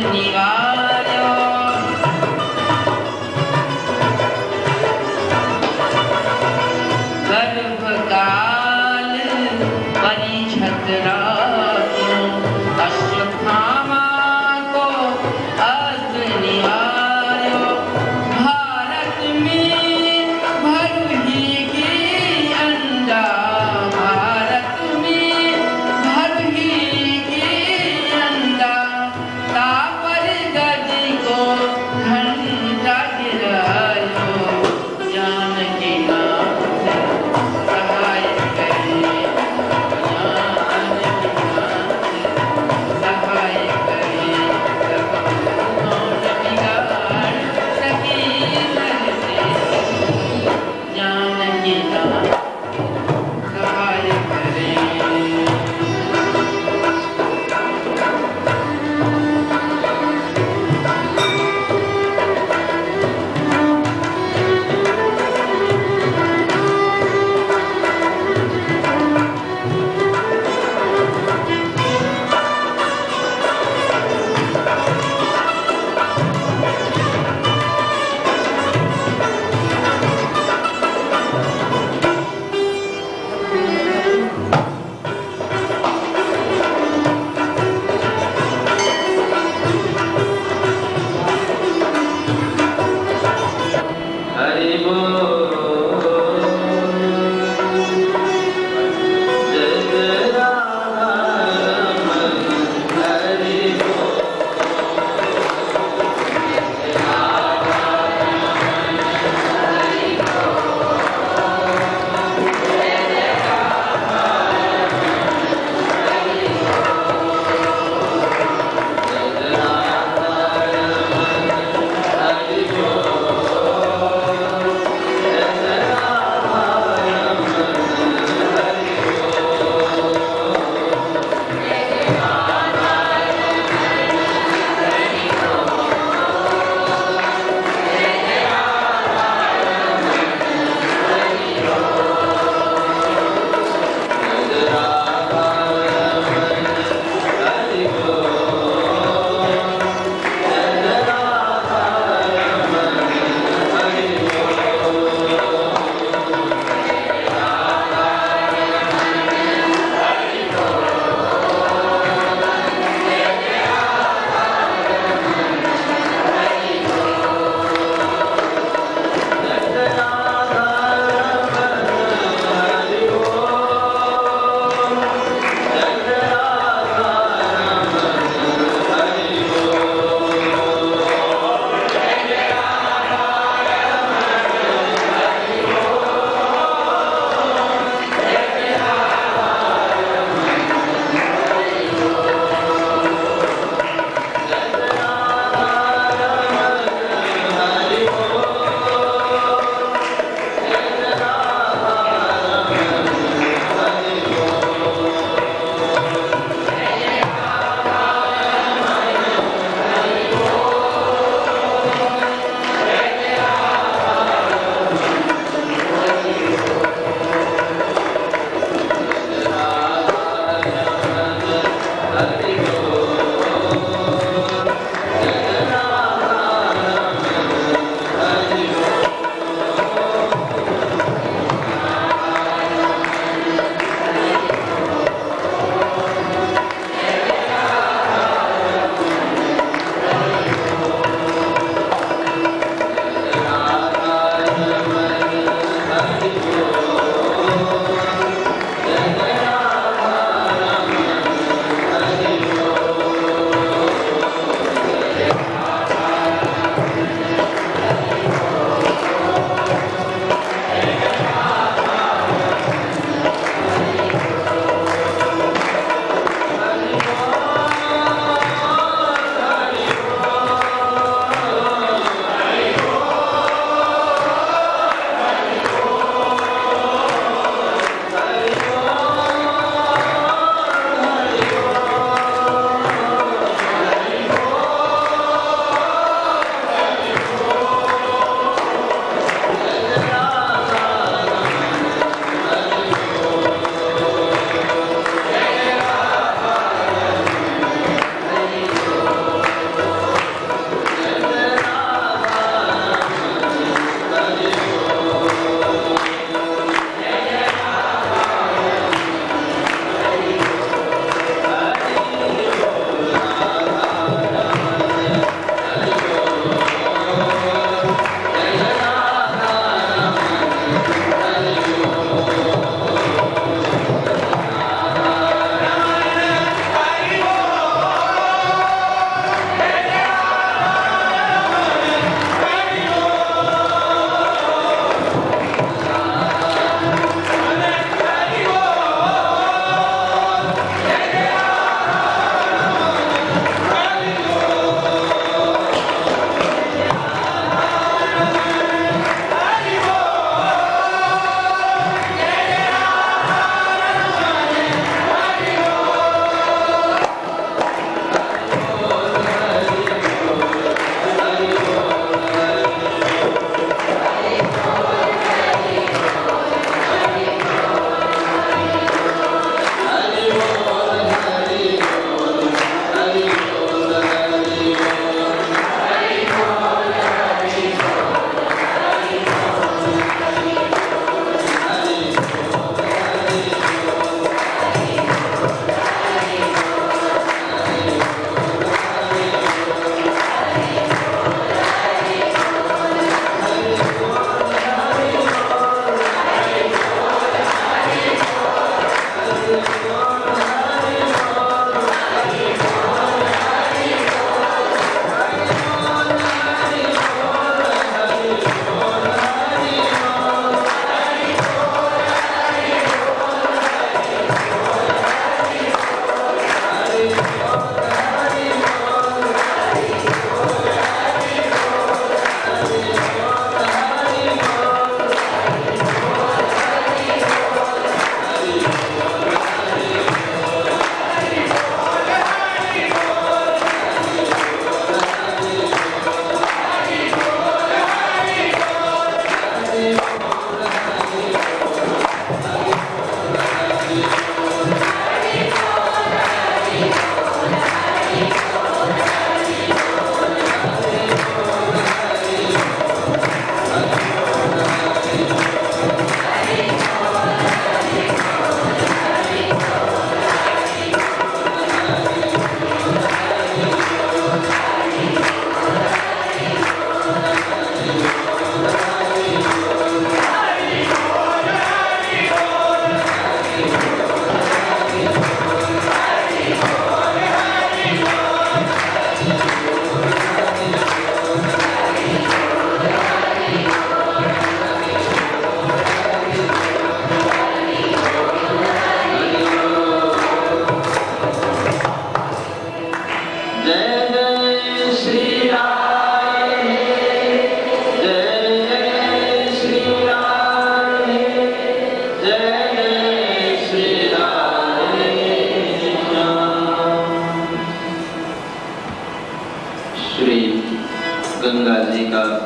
निवार्यो गर्भकाल परिछत राख्यो अश्वत्थामा को अस्त्र निवार्यो भारत में भरुही की अंडा भारत में भरुही की अंडा तापर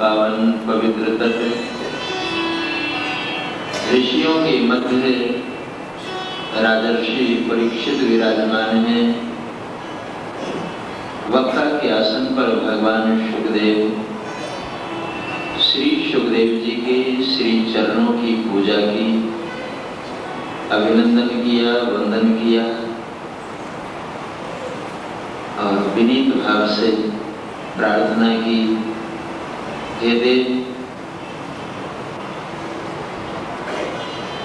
पावन पवित्र तट ऋषियों के मध्य राजर्षि परीक्षित विराजमान हैं। वक्ता के आसन पर भगवान शुकदेव श्री शुकदेव जी के श्री चरणों की पूजा की, अभिनंदन किया, वंदन किया और विनीत भाव से प्रार्थना की, हे देव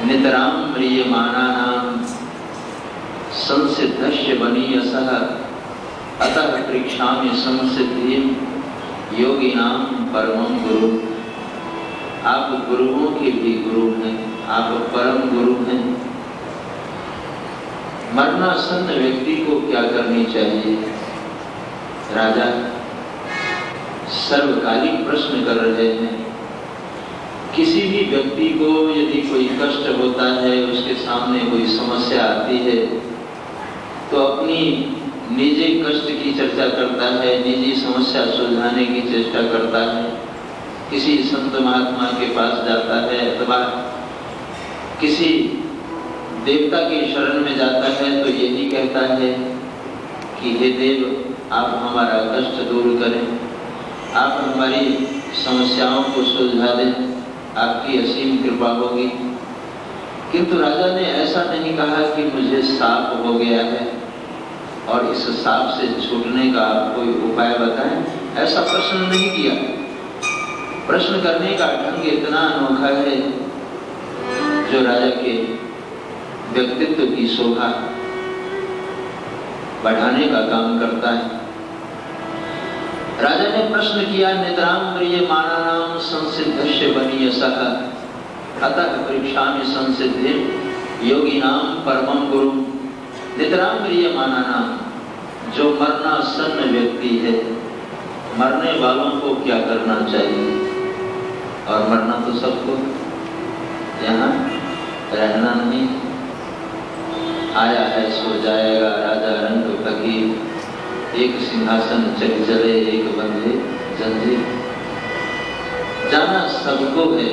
नितराम म्रियमाणानां संसिद्धस्य वनीयसः अतः परीक्षामि संसिद्धिं योगिनां परमं गुरु। आप गुरुओं के भी गुरु हैं, आप परम गुरु हैं। मरणासन्न व्यक्ति को क्या करनी चाहिए? राजा सर्वकालिक प्रश्न कर रहे हैं। किसी भी व्यक्ति को यदि कोई कष्ट होता है, उसके सामने कोई समस्या आती है, तो अपनी निजी कष्ट की चर्चा करता है, निजी समस्या सुलझाने की चेष्टा करता है, किसी संत महात्मा के पास जाता है अथवा किसी देवता की शरण में जाता है तो यही कहता है कि हे देव आप हमारा कष्ट दूर करें, आप हमारी समस्याओं को सुलझा दें, आपकी असीम कृपा होगी। किंतु राजा ने ऐसा नहीं कहा कि मुझे शाप हो गया है और इस शाप से छूटने का आप कोई उपाय बताएं, ऐसा प्रश्न नहीं किया। प्रश्न करने का ढंग इतना अनोखा है जो राजा के व्यक्तित्व की शोभा बढ़ाने का काम करता है। राजा ने प्रश्न किया, नितराम म्रियमाणानां संसिद्धस्य वनीयसः अतः परीक्षामि संसिद्धिं योगिनां परमं गुरु। नितराम म्रियमाणानां, जो मरणासन्न व्यक्ति है, मरने वालों को क्या करना चाहिए? और मरना तो सबको, यहाँ रहना नहीं, आया है सो जाएगा। राजा रंग फकीर, एक सिंहासन चल चले एक बंधे जंजीर। जाना सबको है,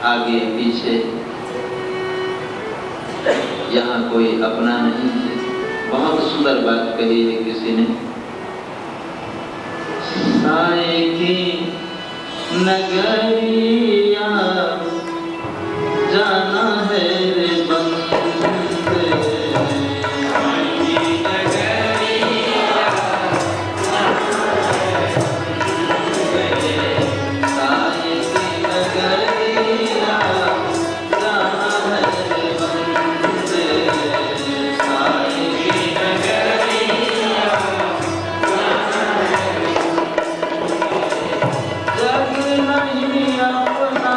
आगे पीछे, यहाँ कोई अपना नहीं है। बहुत सुंदर बात कही है किसी ने, साए की नगरिया जाना है रे बंदे, अपना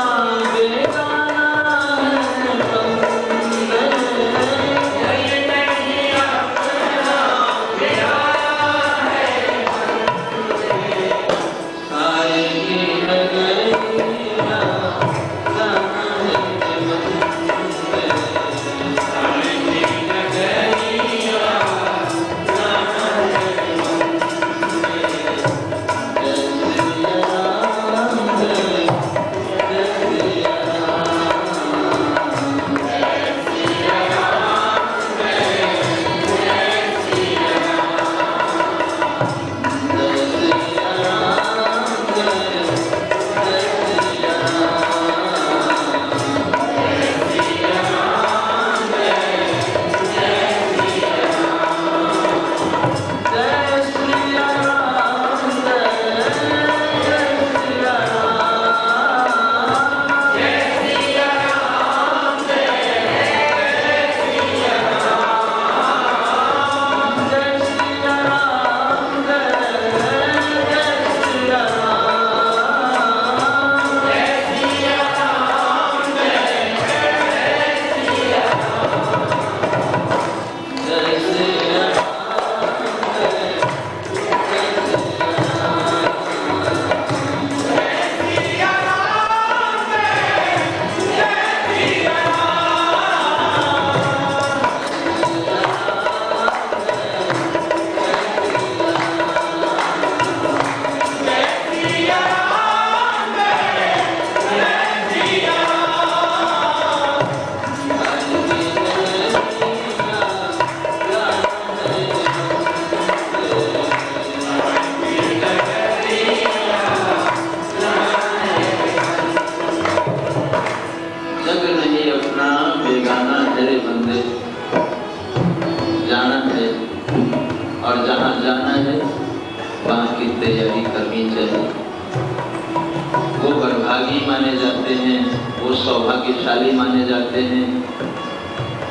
भागी माने जाते हैं, वो सौभाग्यशाली माने जाते हैं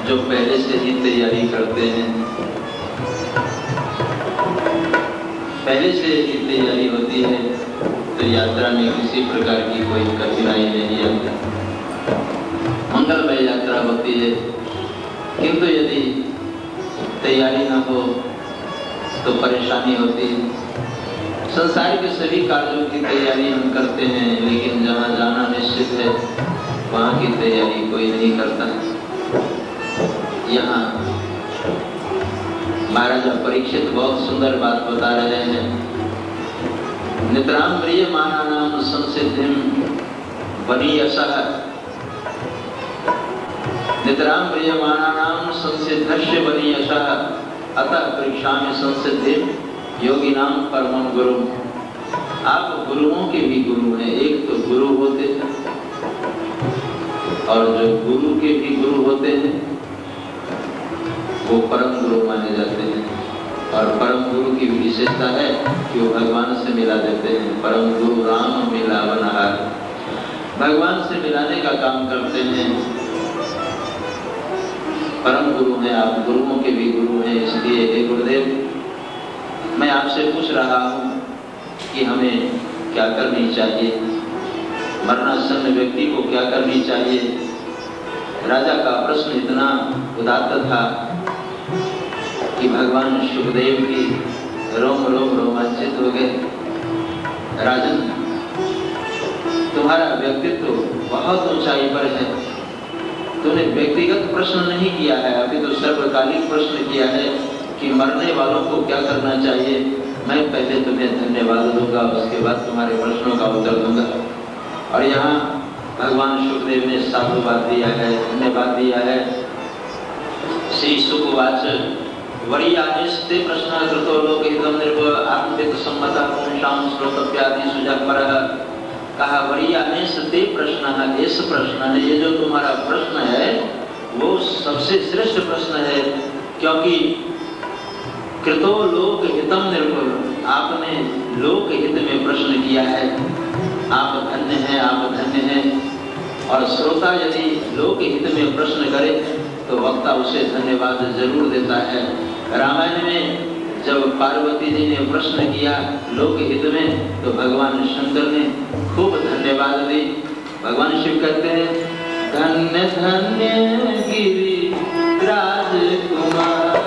जो पहले से ही तैयारी करते हैं। पहले से ही तैयारी होती है तो यात्रा में किसी प्रकार की कोई कठिनाई नहीं आती, मंगलमय यात्रा होती है। किंतु यदि तैयारी न हो तो परेशानी होती है। संसार के सभी कार्यों की तैयारी हम करते हैं, लेकिन जहाँ जाना निश्चित है वहाँ की तैयारी कोई नहीं करता। यहाँ महाराजा परीक्षित बहुत सुंदर बात बता रहे हैं। नितराम म्रियमाणानां संसिद्धिं वनीयसः, नितराम म्रियमाणानां संसिद्धस्य वनीयसः अतः परीक्षामि संसिद्धिं योगिनां परमं गुरु। आप गुरुओं के भी गुरु हैं। एक तो गुरु होते हैं और जो गुरु के भी गुरु होते हैं वो परम गुरु माने जाते हैं। और परम गुरु की विशेषता है कि वो भगवान से मिला देते हैं। परम गुरु राम मिलावनहार, भगवान से मिलाने का काम करते हैं। परम गुरु हैं आप, गुरुओं के भी गुरु हैं। इसलिए हे गुरुदेव, मैं आपसे पूछ रहा हूँ कि हमें क्या करनी चाहिए, मरणासन्न व्यक्ति को क्या करनी चाहिए। राजा का प्रश्न इतना उदात्त था कि भगवान सुखदेव की रोम रोम रोमांचित हो गए। राजन, तुम्हारा व्यक्तित्व बहुत ऊंचाई पर है। तूने व्यक्तिगत प्रश्न नहीं किया है, अभी तो सर्वकालिक प्रश्न किया है कि मरने वालों को क्या करना चाहिए। मैं पहले तुम्हें धन्यवाद दूंगा, उसके बाद तुम्हारे प्रश्नों का उत्तर दूंगा। और यहाँ भगवान सुखदेव ने साधुवाद दिया है, धन्यवाद दिया है। श्री सुखवाच वरीयानिस्ते प्रश्न कृतो लोकहितं निर्भय आत्मविद सम्मतः पुंसां श्रोतव्यादि सुजगपरः। कहा वरीयानिस्ते प्रश्न, इस प्रश्न है, ये जो तुम्हारा प्रश्न है वो सबसे श्रेष्ठ प्रश्न है, क्योंकि कृतो लोक हितम निर्भय, आपने लोक हित में प्रश्न किया है। आप धन्य हैं, आप धन्य हैं। और श्रोता यदि लोक हित में प्रश्न करे तो वक्ता उसे धन्यवाद जरूर देता है। रामायण में जब पार्वती जी ने प्रश्न किया लोक हित में तो भगवान शंकर ने खूब धन्यवाद दी। भगवान शिव कहते हैं धन्य धन्य गिरि राजकुमारी,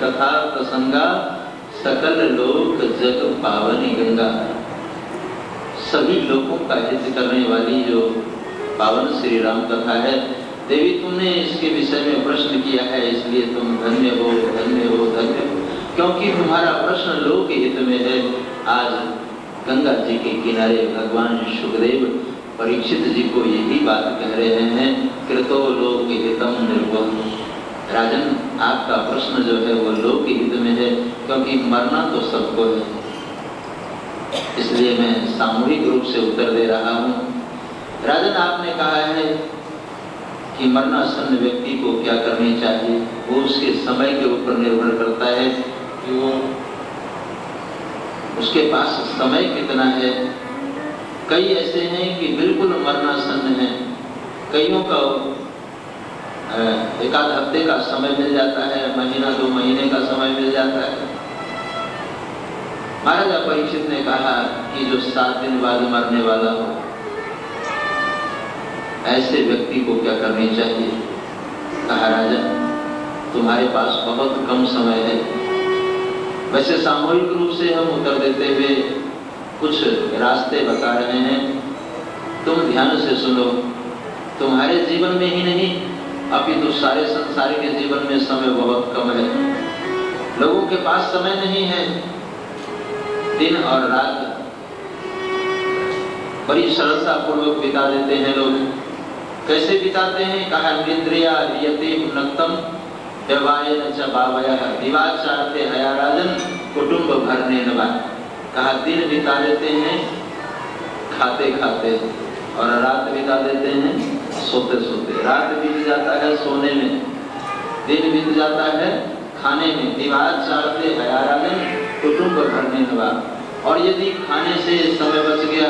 कथा प्रसंगा सकल लोक जग पावनी गंगा। सभी लोगों का हित करने वाली जो पावन श्री राम कथा है, देवी तुमने इसके विषय में प्रश्न किया है, इसलिए तुम धन्य हो, धन्य हो, धन्य हो, क्योंकि तुम्हारा प्रश्न लोक हित में है। आज गंगा जी के किनारे भगवान सुखदेव परीक्षित जी को यही बात कह रहे हैं, कृतो लोक हितम निर्भव। राजन, आपका प्रश्न जो है वो लोक हित में है, क्योंकि मरना तो सबको है, इसलिए मैं सामूहिक रूप से उत्तर दे रहा हूँ। राजन, आपने कहा है कि मरणासन्न व्यक्ति को क्या करनी चाहिए, वो उसके समय के ऊपर निर्भर करता है कि वो उसके पास समय कितना है। कई ऐसे हैं कि बिल्कुल मरणासन्न हैं, कईयों का एक आध हफ्ते का समय मिल जाता है, महीना 2 महीने का समय मिल जाता है। महाराजा परीक्षित ने कहा कि जो 7 दिन बाद मरने वाला हो, ऐसे व्यक्ति को क्या करनी चाहिए। कहा, राजा तुम्हारे पास बहुत कम समय है। वैसे सामूहिक रूप से हम उत्तर देते हुए कुछ रास्ते बता रहे हैं, तुम ध्यान से सुनो। तुम्हारे जीवन में ही नहीं, अपितु सारे संसार के जीवन में समय बहुत कम है। लोगों के पास समय नहीं है। दिन और रात बड़ी सरलता पूर्वक बिता देते हैं लोग। कैसे बिताते हैं? कहा, निद्रया यते नक्तम व्यवायन च बावयः दिवाचारते हया राजन कुटुंब भरने नवा। कहा, दिन बिता देते हैं खाते खाते और रात बिता देते हैं सोते सोते। रात बीत जाता है सोने में, दिन बीत जाता है खाने में। दिवाचारते हया राजन कुटुंब भरने नवा। और यदि खाने से समय बच गया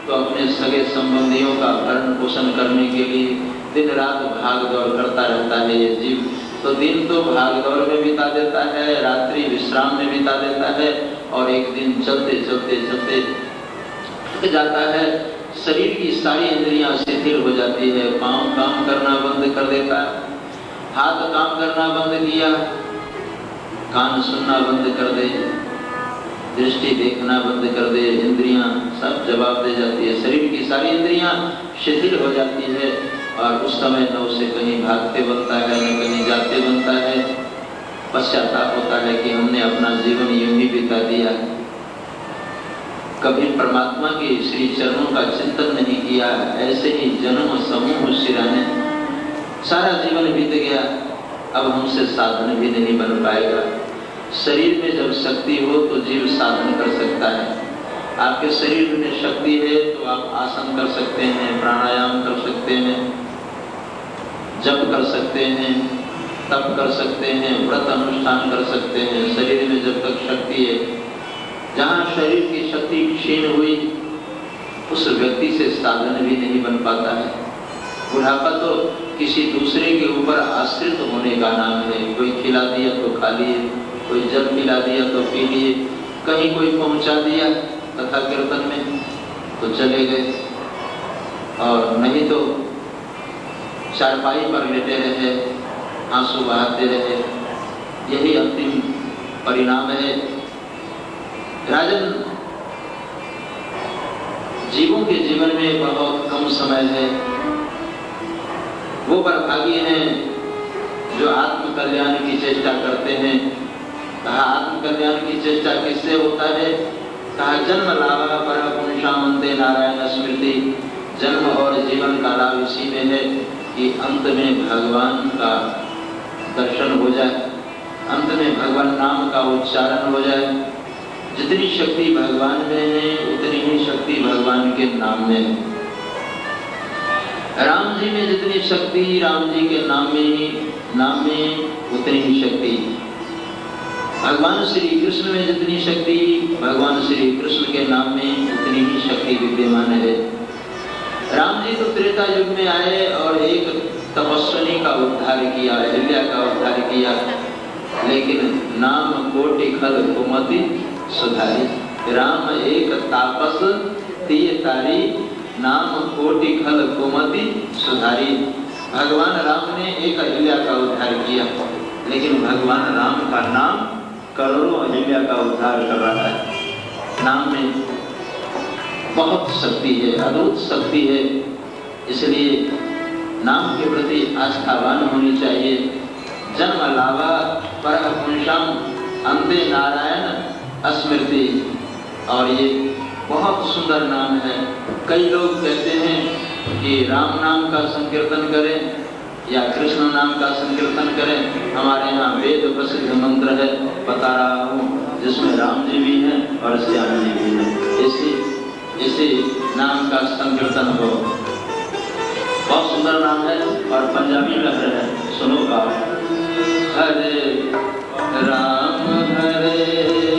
तो अपने सगे संबंधियों का भरण पोषण करने के लिए दिन रात भाग दौड़ करता रहता है ये जीव। तो दिन तो भाग दौड़ में बिता देता है, रात्रि विश्राम में बिता देता है, और एक दिन चलते चलते चलते थक जाता है। शरीर की सारी इंद्रियां शिथिल हो जाती है। पाँव काम करना बंद कर देता है, हाथ काम करना बंद किया, कान सुनना बंद कर दे, दृष्टि देखना बंद कर दे, इंद्रियां सब जवाब दे जाती है। शरीर की सारी इंद्रियां शिथिल हो जाती है और उस समय न उसे कहीं भागते बनता है, न कहीं जाते बनता है। पश्चाताप होता है कि हमने अपना जीवन यूं ही बिता दिया, कभी परमात्मा के श्री चरणों का चिंतन नहीं किया, ऐसे ही जन्म समूह सिराने सारा जीवन बीत गया। अब हमसे साधन भी नहीं बन पाएगा। शरीर में जब शक्ति हो तो जीव साधन कर सकता है। आपके शरीर में शक्ति है तो आप आसन कर सकते हैं, प्राणायाम कर सकते हैं, जप कर सकते हैं, तप कर सकते हैं, व्रत अनुष्ठान कर सकते हैं। शरीर में जब तक शक्ति है, जहाँ शरीर की शक्ति क्षीण हुई उस व्यक्ति से साधन भी नहीं बन पाता है। बुढ़ापा तो किसी दूसरे के ऊपर आश्रित होने का नाम है। कोई खिला दिया तो खा लिए, कोई जल पिला दिया तो पी लिए, कहीं कोई पहुंचा दिया कथा कीर्तन में तो चले गए, और नहीं तो चारपाई पर लेटे रहे, आंसू बहाते रहे। यही अंतिम परिणाम है। राजन, जीवों के जीवन में बहुत कम समय है। वो बरभागी हैं जो आत्म कल्याण की चेष्टा करते हैं। कहा, आत्म कल्याण की चेष्टा किससे होता है? कहा, जन्म लाभ पर पुंसामंते नारायण स्मृति। जन्म और जीवन का लाभ इसी में है कि अंत में भगवान का दर्शन हो जाए, अंत में भगवान नाम का उच्चारण हो जाए। जितनी शक्ति भगवान में है उतनी ही शक्ति भगवान के नाम में है। राम जी में जितनी शक्ति राम जी के नाम में उतनी ही शक्ति। भगवान श्री कृष्ण में जितनी शक्ति भगवान श्री कृष्ण के नाम में उतनी ही शक्ति विद्यमान है। राम जी तो त्रेता युग में आए और एक तपस्विनी का उद्धार किया, अहिल्या का उद्धार किया, लेकिन नाम कोटि खल कुमति सुधारी। राम एक तापस तिय तारी, नाम कोटि खल कुमति सुधारी। भगवान राम ने एक अहिल्या का उद्धार किया, लेकिन भगवान राम का नाम करोड़ों अहिल्या का उद्धार कर रहा है। नाम में बहुत शक्ति है, अद्भुत शक्ति है। इसलिए नाम के प्रति आस्थावान होनी चाहिए। जन्म लावा परः पुंसाम अंते नारायण स्मृति। और ये बहुत सुंदर नाम है। कई लोग कहते हैं कि राम नाम का संकीर्तन करें या कृष्ण नाम का संकीर्तन करें। हमारे यहाँ वेद प्रसिद्ध मंत्र है, बता रहा हूँ, जिसमें राम जी भी हैं और श्याम जी भी हैं। इसी नाम का संकीर्तन हो। बहुत सुंदर नाम है और पंजाबी में है, सुनो आप। हरे राम हरे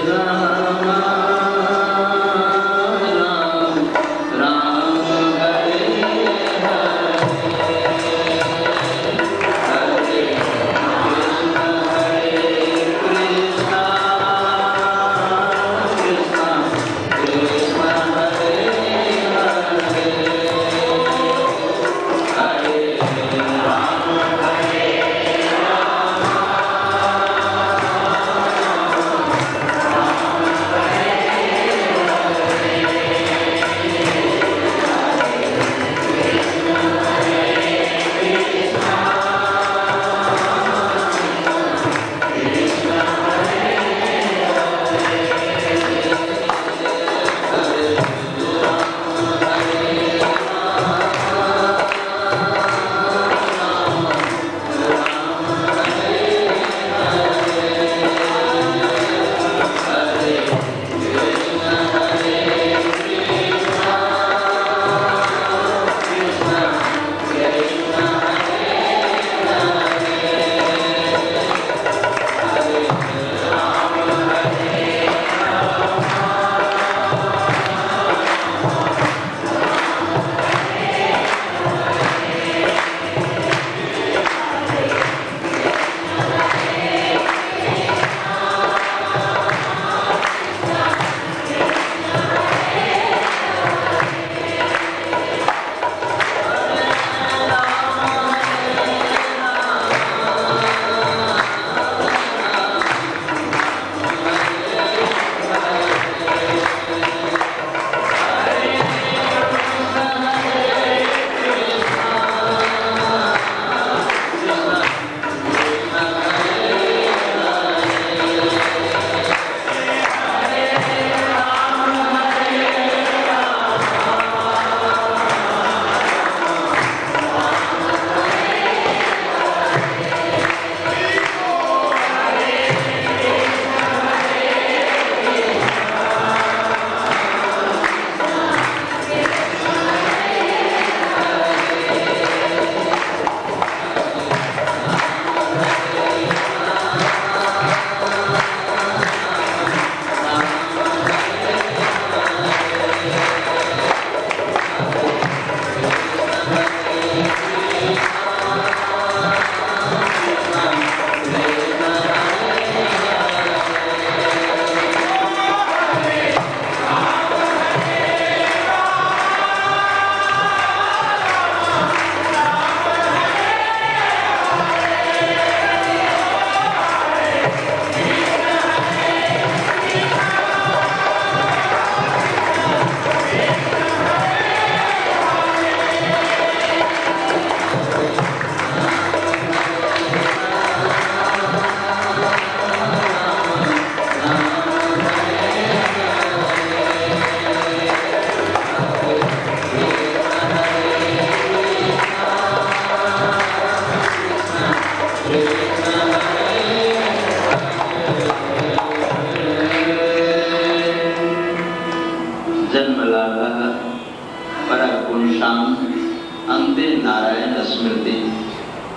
राम राम राम हरे हरे, हरे कृष्ण कृष्ण कृष्ण कृष्ण हरे हरे, हरे राम हरे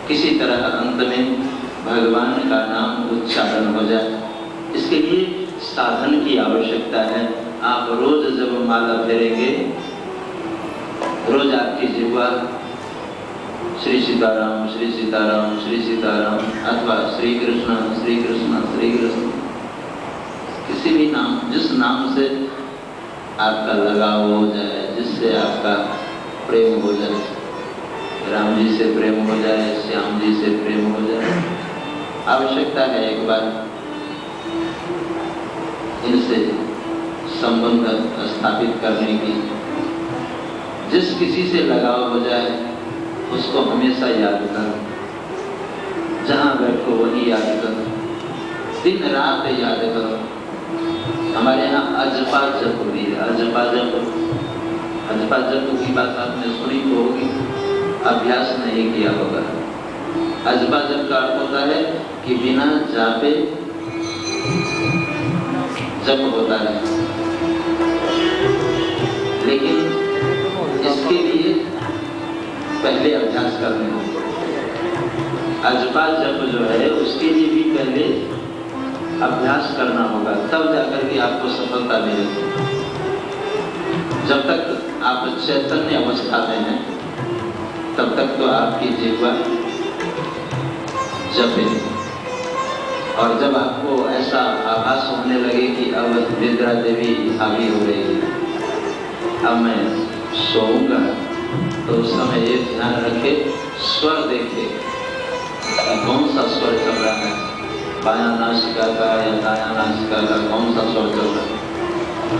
किसी तरह अंत में भगवान का नाम उच्चारण हो जाए। इसके लिए साधन की आवश्यकता है। आप रोज जब माला फेरेंगे, रोज आपकी जिह्वा श्री सीताराम श्री सीताराम श्री सीताराम अथवा श्री कृष्ण श्री कृष्ण श्री कृष्ण, किसी भी नाम, जिस नाम से आपका लगाव हो जाए, जिससे आपका प्रेम हो जाए, राम जी से प्रेम हो जाए, श्याम जी से प्रेम हो जाए, आवश्यकता है एक बार इनसे संबंध स्थापित करने की। जिस किसी से लगाव हो जाए उसको हमेशा याद करो, जहाँ बैठो वही याद करो, दिन रात याद करो। हमारे यहाँ अजपा जप भी है, अजपा जप की बात आपने सुनी तो होगी, अभ्यास नहीं किया होगा। अजपा जप का अर्थ होता है कि बिना जापे जप होता है, लेकिन इसके लिए पहले अभ्यास करने होगा। अजपा जप जो है उसके लिए भी पहले अभ्यास करना होगा, तब जाकर के आपको सफलता मिलेगी। जब तक आप चैतन्य अवस्था में हैं तब तक तो आपकी जीवा जपे, और जब आपको ऐसा आभास होने लगे कि अब निद्रा देवी हावी हो रही है, अब मैं सोऊंगा, तो उस समय ये ध्यान रखे, स्वर देखे कि कौन सा स्वर चल रहा है, बायां नासिका का या दायां नासिका का कौन सा स्वर चल रहा है।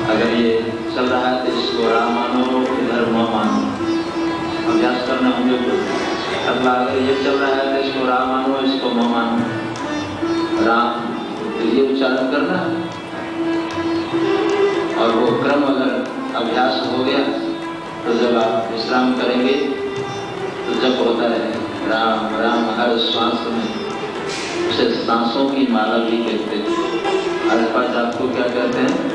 अगर ये चल रहा है तो इसको राम मानो, इधर म मानो, अभ्यास करना होंगे। अगला अगर ये चल रहा है तो इसको राम मानो, इसको म मानो, राम, तो ये उच्चारण करना। और वो क्रम अगर अभ्यास हो गया तो जब आप विश्राम करेंगे तो जब होता है राम राम हर श्वास में, उसे सांसों की माला भी कहते हैं। अजपा जाप को क्या कहते हैं?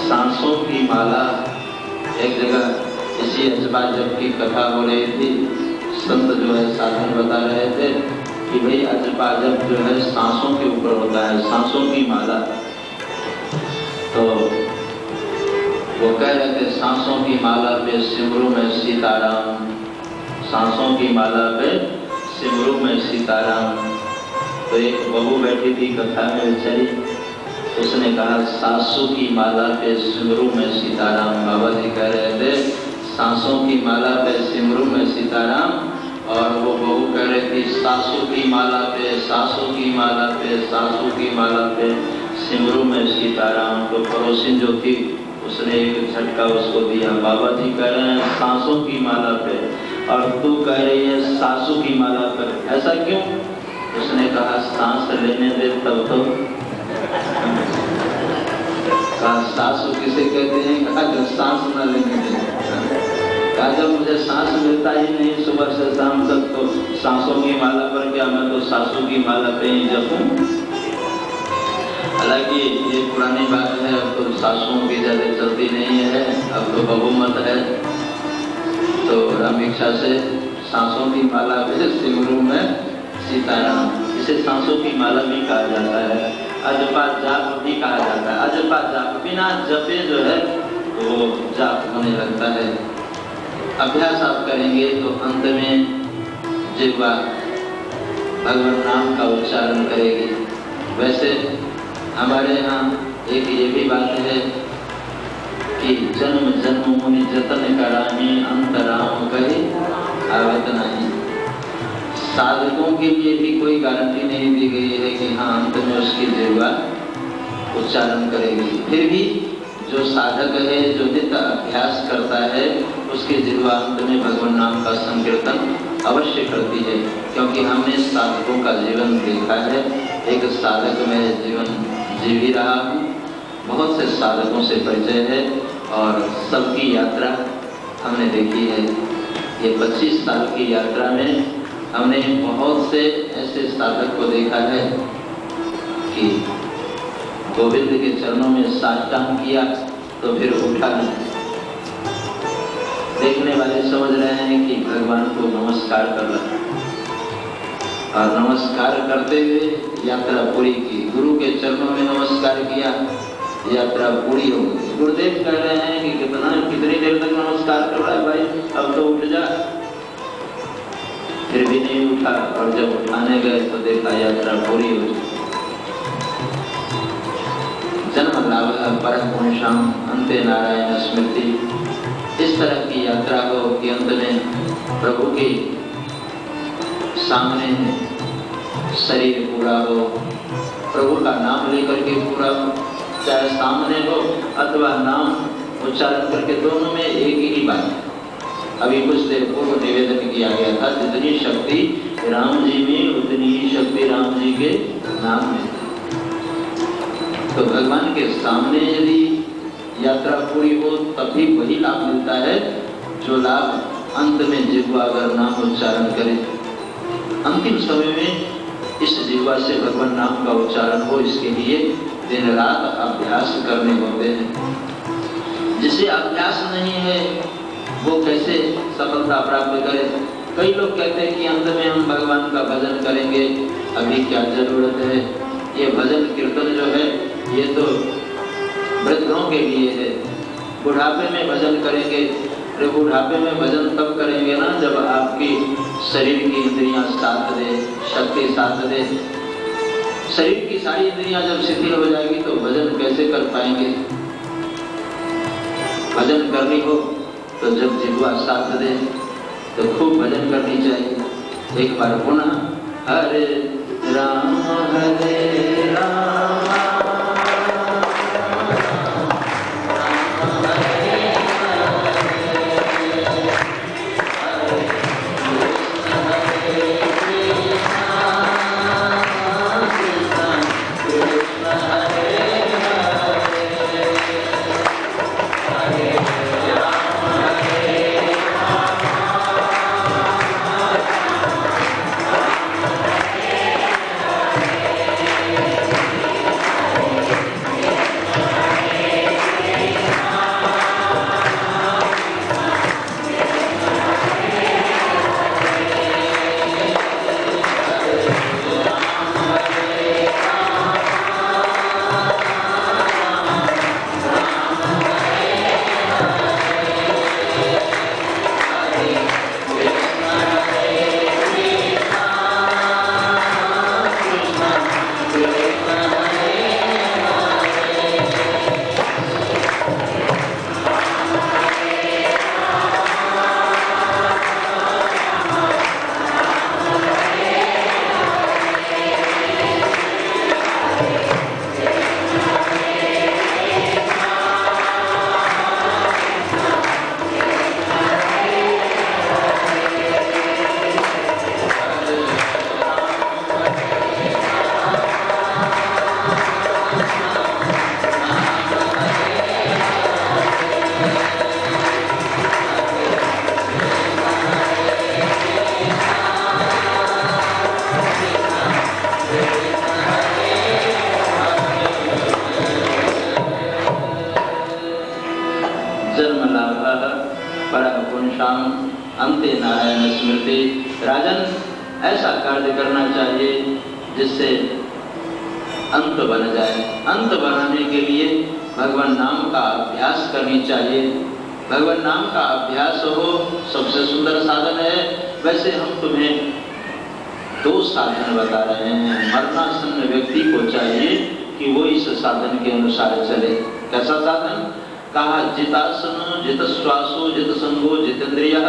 सांसों की माला। एक जगह इसी अजपा जप की कथा हो रही थी, संत जो है साधन बता रहे थे कि भाई अजपा जप जो है सांसों के ऊपर होता है, सांसों की माला। तो वो कह रहे थे सांसों की माला पे सिमरू में सीताराम, सांसों की माला पे सिमरू में सीताराम। तो एक बहू बैठी थी कथा में बेचारी, उसने कहा सासू की माला पे सिमरू में सीताराम। बाबा जी कह रहे थे सांसों की माला पे सिमरू में सीताराम, और वो बहू कह रही थी सासू की माला पे, सासू की माला पे, सासू की माला पे सिमरू में सीताराम। तो पड़ोसी जो थी उसने एक झटका उसको दिया, बाबा जी कह रहे हैं सांसों की माला पे और तू कह रही है सासू की माला पर, ऐसा क्यों? उसने कहा सांस लेने दे तब तो। कहा सासू किसे कहते हैं? कहा जब सांस न लेने दे। कहा जब मुझे सांस मिलता ही नहीं सुबह से शाम तक, तो सांसों की माला पर क्या, मैं तो सासू की माला पे ही जपूं। हालांकि ये पुरानी बात है, अब तो सासुओं की ज्यादा चलती नहीं है, अब तो बहुमत है। तो राम इच्छा से सांसों की माला पे सिमरू में सीताराम, इसे सांसों की माला भी कहा जाता है, अजपा जाप भी कहा जाता है। अजपा जाप बिना जपे जो है वो जाप होने लगता है। अभ्यास आप करेंगे तो अंत में जिह्वा भगवान नाम का उच्चारण करेगी। वैसे हमारे यहाँ एक ये भी बात है कि जन्म जन्म मुनि जतन करामी, अंतराम कहे आवत नहीं। साधकों के लिए भी कोई गारंटी नहीं दी गई है कि हाँ अंत में उसकी जिह्वा उच्चारण करेगी। फिर भी जो साधक है, जो नित्य अभ्यास करता है, उसकी जिह्वा अंत में भगवान नाम का संकीर्तन अवश्य करती है, क्योंकि हमने साधकों का जीवन देखा है। एक साधक में जीवन जी भी रहा हूँ, बहुत से साधकों से परिचय है और सबकी यात्रा हमने देखी है। ये 25 साल की यात्रा में हमने बहुत से ऐसे साधक को देखा है कि गोविंद के चरणों में साष्टांग किया तो फिर उठा नहीं। देखने वाले समझ रहे हैं कि भगवान को नमस्कार कर रहा है, और नमस्कार करते हुए यात्रा पूरी की। गुरु के चरणों में नमस्कार किया, यात्रा पूरी हो गई। गुरुदेव कह रहे हैं कि कितनी देर तक नमस्कार कर रहा है भाई, अब तो उठ जा। फिर भी नहीं उठा, और जब उठाने गए तो देखा यात्रा पूरी हो चुकी। जन्म लाभ पर पुरुषाम अंते नारायण स्मृति। इस तरह की यात्रा हो कि अंत में प्रभु के सामने शरीर पूरा हो, प्रभु का नाम लेकर के पूरा हो, चाहे सामने हो अथवा नाम उच्चारण करके, दोनों में एक ही बात है। अभी कुछ देर पूर्व निवेदन किया गया था, जितनी शक्ति राम जी में उतनी ही शक्ति राम जी के नाम में। तो भगवान के सामने यदि यात्रा पूरी हो तभी वही लाभ मिलता है जो लाभ अंत में जिह्वा अगर नाम उच्चारण करे। अंतिम समय में इस जिह्वा से भगवान नाम का उच्चारण हो, इसके लिए दिन रात अभ्यास करने होते हैं। जिसे अभ्यास नहीं है वो कैसे सफलता प्राप्त करे। कई लोग कहते हैं कि अंत में हम भगवान का भजन करेंगे, अभी क्या जरूरत है, ये भजन कीर्तन जो है ये तो वृद्धों के लिए है, बुढ़ापे में भजन करेंगे। अरे बुढ़ापे में भजन तब करेंगे ना जब आपकी शरीर की इंद्रियां साथ दे, शक्ति साथ दे। शरीर की सारी इंद्रियां जब शिथिल हो जाएगी तो भजन कैसे कर पाएंगे। भजन करनी हो तो जब जिह्वा साथ दे तो खूब भजन करनी चाहिए। एक बार पुनः हरे राम हरे राम अंते नारायण स्मृति। राजन, ऐसा कार्य करना चाहिए जिससे अंत बन जाए। अंत बनाने के लिए भगवान नाम का अभ्यास करनी चाहिए। भगवान नाम का अभ्यास हो सबसे सुंदर साधन है। वैसे हम तुम्हें दो साधन बता रहे हैं। मरणासन्न व्यक्ति को चाहिए कि वो इस साधन के अनुसार चले। कैसा साधन? कहा जितासन जित श्वासो जित संगो जितेंद्रियः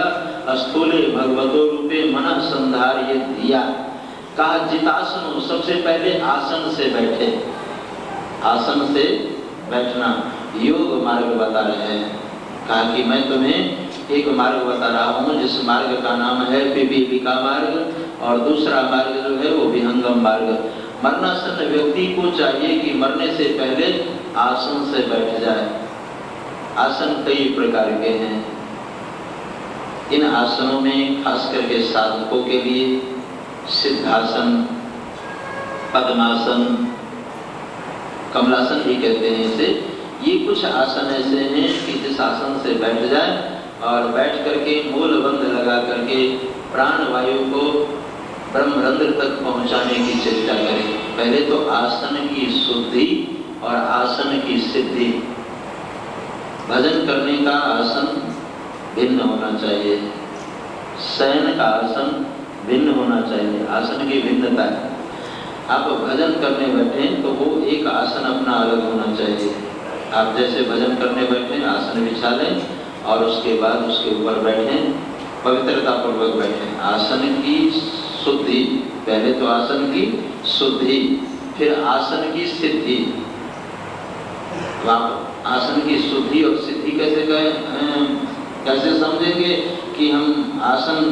स्थूले भगवतो रूपे मनः संधार्य धिया। कहा जितासन, सबसे पहले आसन से बैठे। आसन से बैठना योग मार्ग बता रहे हैं। कहा कि मैं तुम्हें एक मार्ग बता रहा हूँ जिस मार्ग का नाम है पिपीलिका मार्ग, और दूसरा मार्ग जो है वो विहंगम मार्ग। मरणासन्न व्यक्ति को चाहिए कि मरने से पहले आसन से बैठ जाए। आसन कई प्रकार के हैं। इन आसनों में खास करके साधकों के लिए सिद्धासन, पद्मासन, कमलासन भी कहते हैं इसे। ये कुछ आसन ऐसे हैं कि जिस आसन से बैठ जाए और बैठ करके मूल बंध लगा करके प्राण वायु को ब्रह्मरंध्र तक पहुंचाने की चेष्टा करें। पहले तो आसन की शुद्धि और आसन की सिद्धि। भजन करने का आसन भिन्न होना चाहिए, शयन का आसन भिन्न होना चाहिए। आसन की भिन्नता है। आप भजन करने बैठे तो वो एक आसन अपना अलग होना चाहिए। आप जैसे भजन करने बैठे आसन बिछा लें और उसके बाद उसके ऊपर बैठें, पवित्रता पूर्वक बैठें। आसन की शुद्धि पहले तो आसन की शुद्धि, फिर आसन की सिद्धि। तो आप आसन की शुद्धि और सिद्धि कैसे समझेंगे कि हम आसन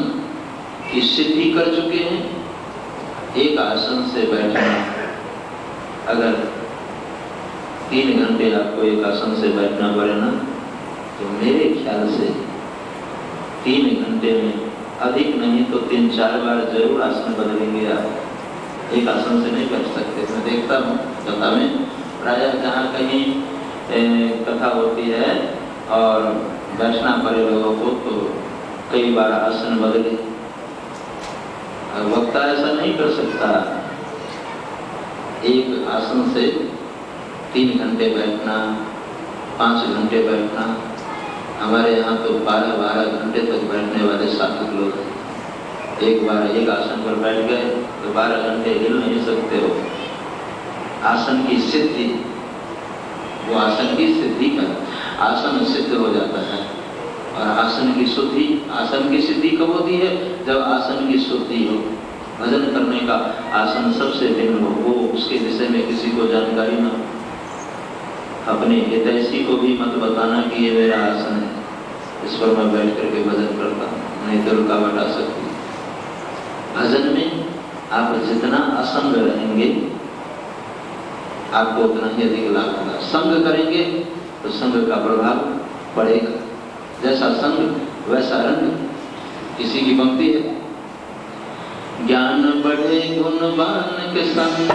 की सिद्धि कर चुके हैं? एक आसन से बैठना, अगर 3 घंटे आपको एक आसन से बैठना पड़े ना, तो मेरे ख्याल से 3 घंटे में अधिक नहीं तो 3-4 बार जरूर आसन बदलेंगे आप। एक आसन से नहीं बैठ सकते। मैं देखता हूँ कथा में प्रायः जहाँ कहीं कथा होती है और बैठना पड़े लोगों को, तो कई बार आसन बदले। वक्ता ऐसा नहीं कर सकता। एक आसन से 3 घंटे बैठना, 5 घंटे बैठना। हमारे यहाँ तो 12-12 घंटे तक बैठने वाले साधक लोग हैं। एक बार एक आसन पर बैठ गए तो 12 घंटे हिल नहीं सकते हो। आसन की सिद्धि, वो आसन की सिद्धि का आसन सिद्ध हो जाता है। और आसन की शुद्धि, आसन की सिद्धि कब होती है? जब आसन की शुद्धि हो। भजन करने का आसन सबसे भिन्न हो, वो उसके विषय में किसी को जानकारी ना हो। अपने हितैषी को भी मत बताना कि ये मेरा आसन है, इस पर मैं बैठ करके भजन करता हूँ, नहीं तो रुकावट आ सकती। भजन में आप जितना असंग रहेंगे आपको उतना ही अधिक लाभ होगा। संग करेंगे तो संग का प्रभाव पड़ेगा। जैसा संग वैसा रंग। किसी की पंक्ति है, ज्ञान बढ़े गुणवान के संगत,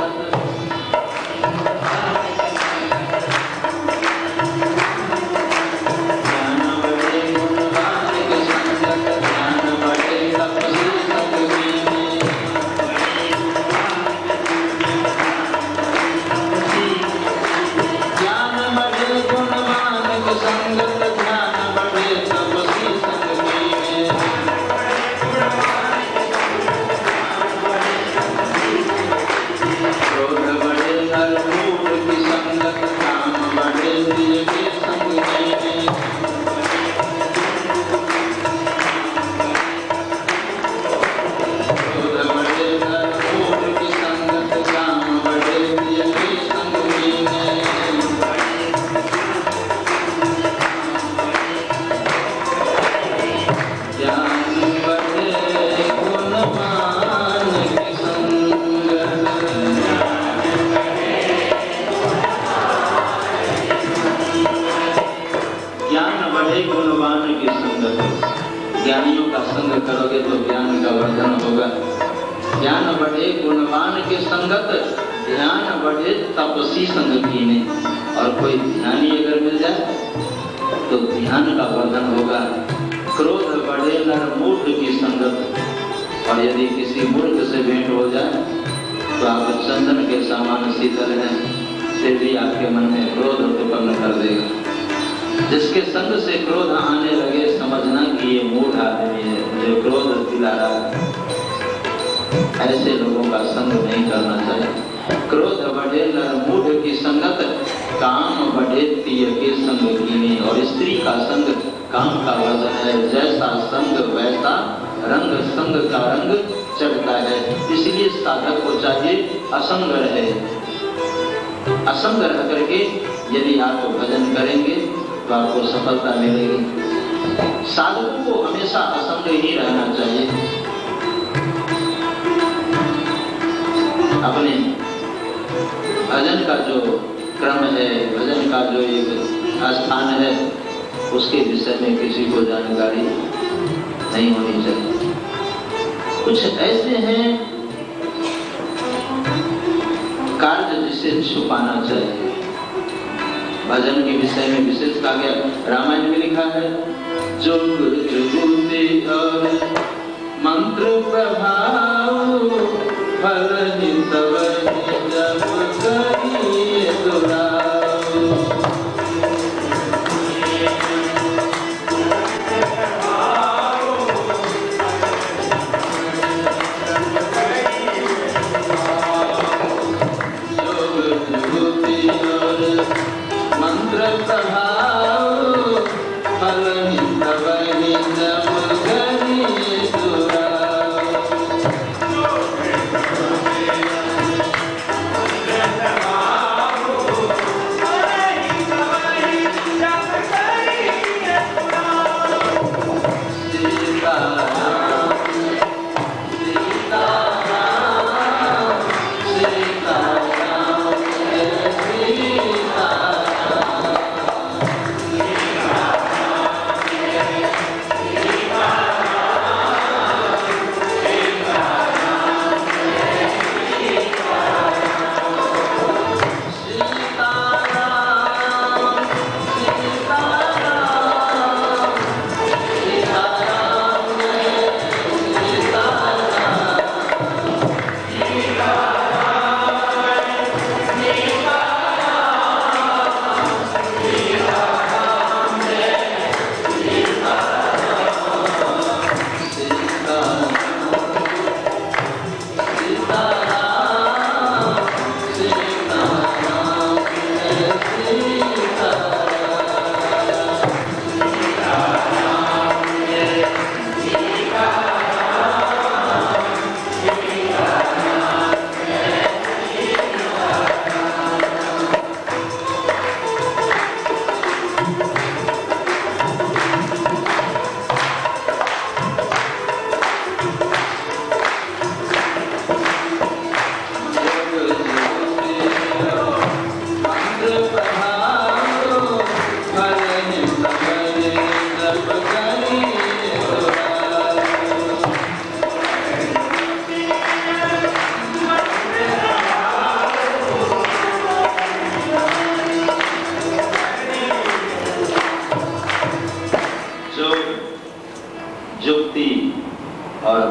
ज्ञानियों का संग करोगे तो ज्ञान का वर्धन होगा। ज्ञान बढ़े गुणवान के संगत, ध्यान बढ़े तपसी संग कीने। और कोई ध्यानी अगर मिल जाए तो ध्यान का वर्धन होगा। क्रोध बढ़े नर मूढ़ की संगत, और यदि किसी मूर्ख से भेंट हो जाए तो आप चंदन के समान शीतल हैं, फिर भी आपके मन में क्रोध उत्पन्न कर देगा। जिसके संग से क्रोध आने लगे समझना कि ये मूढ़ आदमी है, मुझे क्रोध दिला रहा है। ऐसे लोगों का संग नहीं करना चाहिए। क्रोध बढ़े नर मूढ़ की संगत, काम बढ़े तीय के संग कीने। और स्त्री का संग काम का वर्धन है। जैसा संग वैसा रंग, संग का रंग चढ़ता है। इसलिए साधक को चाहिए असंग रहे। असंग रह करके यदि आप भजन करेंगे तो आपको सफलता मिलेगी। साधकों को हमेशा असंग ही रहना चाहिए। अपने भजन का जो क्रम है, भजन का जो एक स्थान है, उसके विषय में किसी को जानकारी नहीं होनी चाहिए। कुछ ऐसे हैं कार्य जिसे छुपाना चाहिए। भजन के विषय में विशेष कहा गया, रामायण में लिखा है, जोग जुगुति और मंत्र प्रभाव, फल सब जब करिए दुराव। जोग जुगुति और मंत्र प्रभाव, फल सब जब करिए दुराव।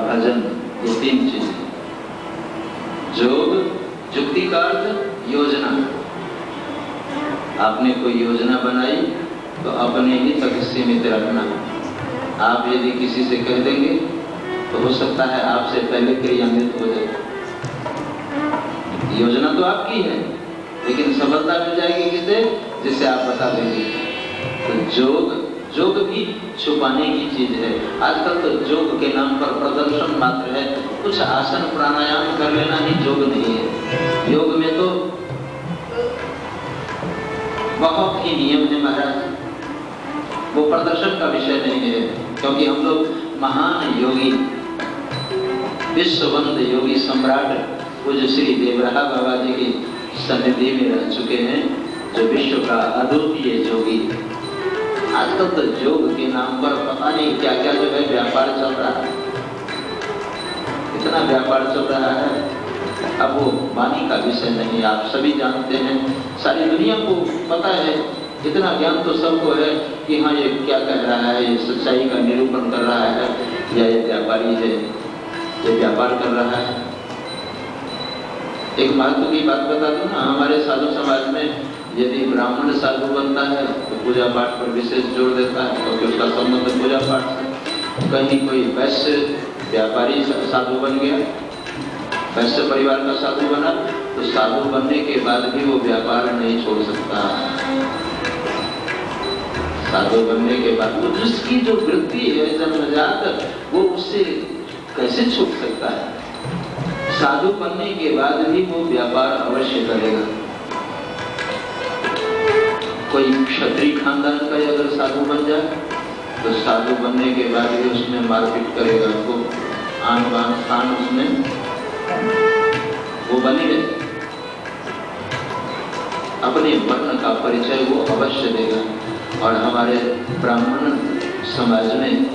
भजन, ये 3 चीजें। जोग, जुक्ति का अर्थ योजना। आपने कोई योजना बनाई तो अपने ही तक सीमित रखना। आप यदि किसी से कह देंगे तो हो सकता है आपसे पहले क्रियान्वित हो जाए। योजना तो आपकी है, लेकिन सफलता मिल जाएगी किसे? जिसे आप बता देंगे। तो जोग भी छुपाने की चीज है। आजकल तो जोग के नाम पर प्रदर्शन मात्र है। कुछ आसन प्राणायाम कर लेना ही योग नहीं है। योग में तो बहुत ही नियम है महाराज, वो प्रदर्शन का विषय नहीं है। क्योंकि हम लोग महान योगी, विश्ववंद योगी सम्राट पूज्य श्री देवराहा बाबा जी की सन्निधि में रह चुके हैं, जो विश्व का अद्वितीय योगी। आजकल तो योग के नाम पर पता नहीं क्या क्या जो है व्यापार चल रहा है, इतना व्यापार चल रहा है। अब वो वाणी का विषय नहीं, आप सभी जानते हैं, सारी दुनिया को पता है, इतना ज्ञान तो सबको है कि हाँ ये क्या कह रहा है, ये सच्चाई का निरूपण कर रहा है, या ये व्यापारी है, ये व्यापार कर रहा है। एक महत्व की बात बता दूं ना, हमारे साधु समाज में यदि ब्राह्मण साधु बनता है तो पूजा पाठ पर विशेष जोर देता है, क्योंकि उसका संबंध पूजा पाठ से। कहीं कोई वैश्य व्यापारी साधु बन गया, वैश्य परिवार का साधु बना, तो साधु बनने के बाद भी वो व्यापार नहीं छोड़ सकता। साधु बनने के बाद वो जिसकी जो वृत्ति है जन्मजात, वो उससे कैसे छूट सकता है? साधु बनने के बाद भी वो व्यापार अवश्य करेगा। कोई क्षत्रिय खानदान का अगर साधु बन जाए तो साधु बनने के बाद भी उसमें मारपीट करेगा, तो आन बान खान उसमें वो बनी रहे। अपने वर्ण का परिचय वो अवश्य देगा। और हमारे ब्राह्मण समाज में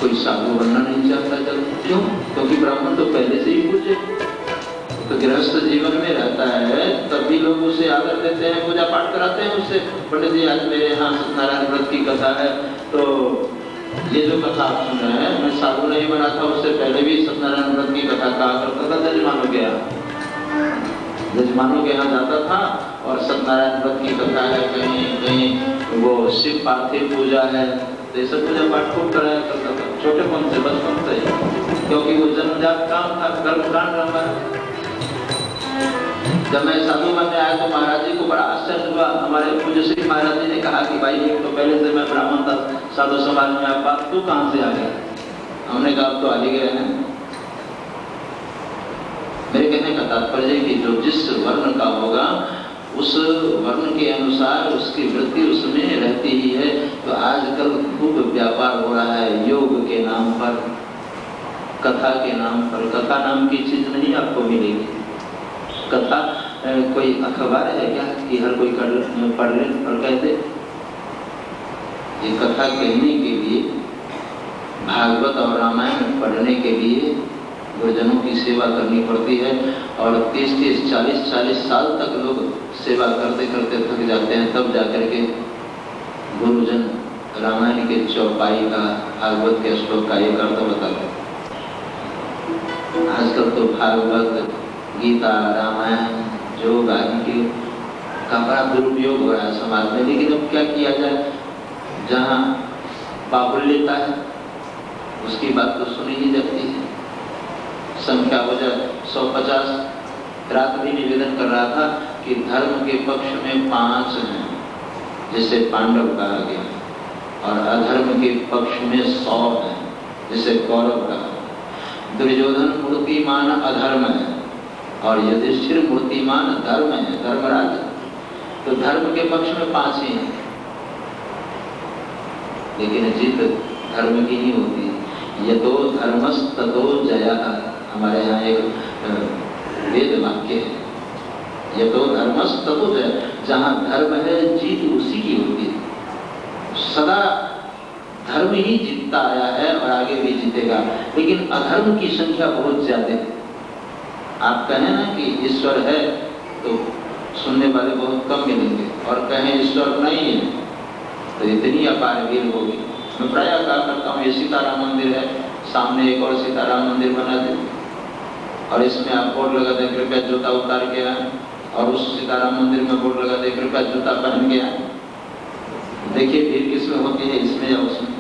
कोई साधु बनना नहीं चाहता। जब क्यों? क्योंकि ब्राह्मण तो पहले से ही पूजे, तो गृहस्थ जीवन में रहता है, तब भी लोग उसे आदर देते हैं, पूजा पाठ कराते हैं उससे। पंडित जी आज मेरे यहाँ सत्यनारायण व्रत की कथा है, तो ये जो कथा आप सुन रहे हैं, मैं साधु नहीं बना था, उससे पहले भी सत्यनारायण व्रत की कथा कहा करता था जजमानों के यहाँ। जजमानों के यहाँ जाता था और सत्यनारायण व्रत की कथा है, कहीं कहीं वो शिव पार्थिव पूजा है, तो ये सब पूजा पाठ खूब कराया करता था, छोटेपन से, बचपन से, क्योंकि वो जन्मजात काम था, कर्मकांड हमारा। जब मैं साधु बनने आया तो महाराज जी को बड़ा आश्चर्य हुआ। हमारे पूज्य श्री महाराज जी ने कहा कि भाई ये तो पहले से मैं ब्राह्मण था, साधु समाज में, आप बात तू कहाँ से आ गया? हमने कहा अब तो आ ही गए हैं। मेरे कहने का तात्पर्य कि जो जिस वर्ण का होगा उस वर्ण के अनुसार उसकी वृत्ति उसमें रहती ही है। तो आजकल खूब व्यापार हो रहा है योग के नाम पर, कथा के नाम पर। कथा नाम की चीज नहीं आपको मिलेगी। कथा कोई अखबार है क्या कि हर कोई पढ़ ले और कहते? ये कथा कहने के लिए, भागवत और रामायण पढ़ने के लिए गुरुजनों की सेवा करनी पड़ती है। और 30-30, 40-40 साल तक लोग सेवा करते करते थक जाते हैं, तब जाकर के गुरुजन रामायण के चौपाई का, भागवत के श्लोक का एक अर्थ बताते हैं। आजकल तो भागवत, गीता, रामायण, योग आदि के का बड़ा दुरुपयोग हो रहा है समाज में। लेकिन अब क्या किया जाए, जहाँ बाहुल्यता है उसकी बात तो सुनी ही जाती है। संख्या हो जाए 150। रात भी निवेदन कर रहा था कि धर्म के पक्ष में 5 हैं, जिसे पांडव कहा गया, और अधर्म के पक्ष में 100 हैं, जिसे कौरव कहा। दुर्योधन मूर्तिमान अधर्म है और युधिष्ठिर मूर्तिमान धर्म है, धर्मराज। तो धर्म के पक्ष में 5 ही हैं, लेकिन जीत धर्म की ही होती है। यतो धर्मस्ततो जयः, हमारे यहाँ एक वेद वाक्य है, यतो धर्मस्ततो जयः। जहाँ धर्म है जीत उसी की होती है। सदा धर्म ही जीतता आया है और आगे भी जीतेगा। लेकिन अधर्म की संख्या बहुत ज्यादा है। आप कहें ना कि ईश्वर है तो सुनने वाले बहुत कम मिलेंगे, और कहें ईश्वर नहीं है तो इतनी अपार भीड़ होगी। मैं प्रायः कहा करता हूँ, ये सीताराम मंदिर है, सामने एक और सीताराम मंदिर बना दे और इसमें आप बोर्ड लगा दे कृपया जूता उतार के आए, और उस सीताराम मंदिर में बोर्ड लगा दे कृपया जूता पहन के आए। देखिए भीड़ किसमें होती है, इसमें या उसमें।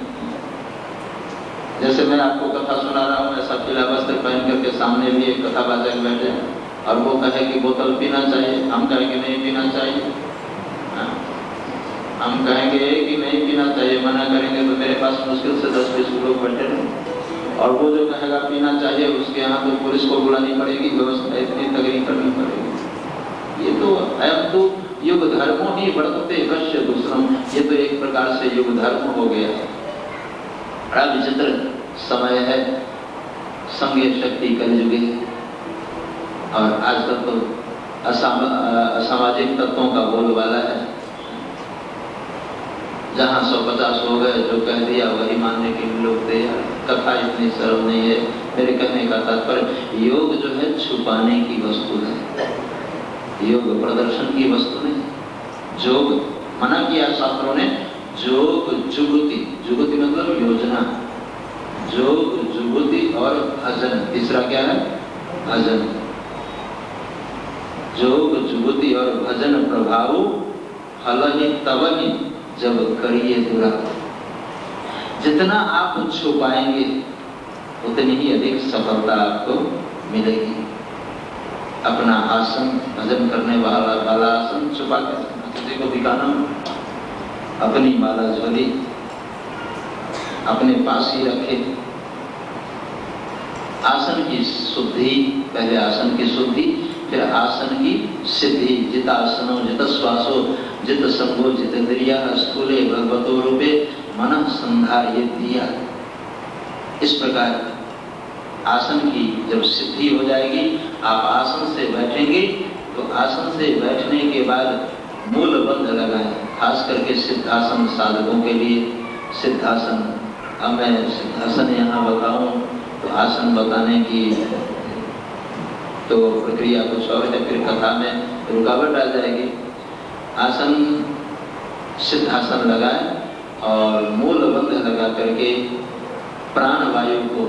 जैसे मैं आपको कथा सुना रहा हूँ, ऐसा पीला वस्त्र पहन करके सामने भी एक कथावाचक बैठ जाए और वो कहे कि बोतल पीना चाहिए, हम कहेंगे नहीं पीना चाहिए। हम कहेंगे कि नहीं पीना चाहिए, मना करेंगे तो मेरे पास मुश्किल से 10-20 लोग बैठे रहे, और वो जो कहेगा पीना चाहिए उसके यहाँ तो पुलिस को बुलानी पड़ेगी, व्यवस्था इतनी तगड़ी करनी पड़ेगी। ये तो युग धर्मों ही बढ़ते कश्य दूसरों, ये तो एक प्रकार से युग धर्म हो गया। बड़ा विचित्र समय है, संघीय शक्ति कलयुगे, और आजकल तो असामाजिक तत्वों का बोलबाला है। जहाँ 150 हो गए, जो कह दिया वही मानने के लिए लोग तैयार। कथा इतनी सरल नहीं है। मेरे कहने का तात्पर्य, योग जो है छुपाने की वस्तु है, योग प्रदर्शन की वस्तु नहीं। जोग मना किया शास्त्रों ने, जोग जुगुति, जुगुति मतलब योजना, जोग जुगुति और भजन, तीसरा क्या है भजन। जोग जुगुति और भजन प्रभाव फल ही तब ही जब करिए दूरा। जितना आप छुपाएंगे उतनी ही अधिक सफलता आपको मिलेगी। अपना आसन, भजन करने वाला आसन छुपा के किसी को दिखाना, अपनी माला झोली अपने पास ही रखे। आसन की शुद्धि, पहले आसन की शुद्धि, फिर आसन की सिद्धि। जितासनो जित श्वासो जित संगो जितेन्द्रिया स्थूले भगवतो रूपे मन संधार्य दिया। इस प्रकार आसन की जब सिद्धि हो जाएगी, आप आसन से बैठेंगे तो आसन से बैठने के बाद मूल बंध लगाएं, खास करके सिद्धासन साधकों के लिए। सिद्धासन, अब मैं सिद्धासन यहाँ बताऊं तो आसन बताने की तो प्रक्रिया कुछ और है, फिर कथा में रुकावट आ जाएगी। आसन सिद्धासन लगाएं और मूल बंध लगा करके प्राण वायु को,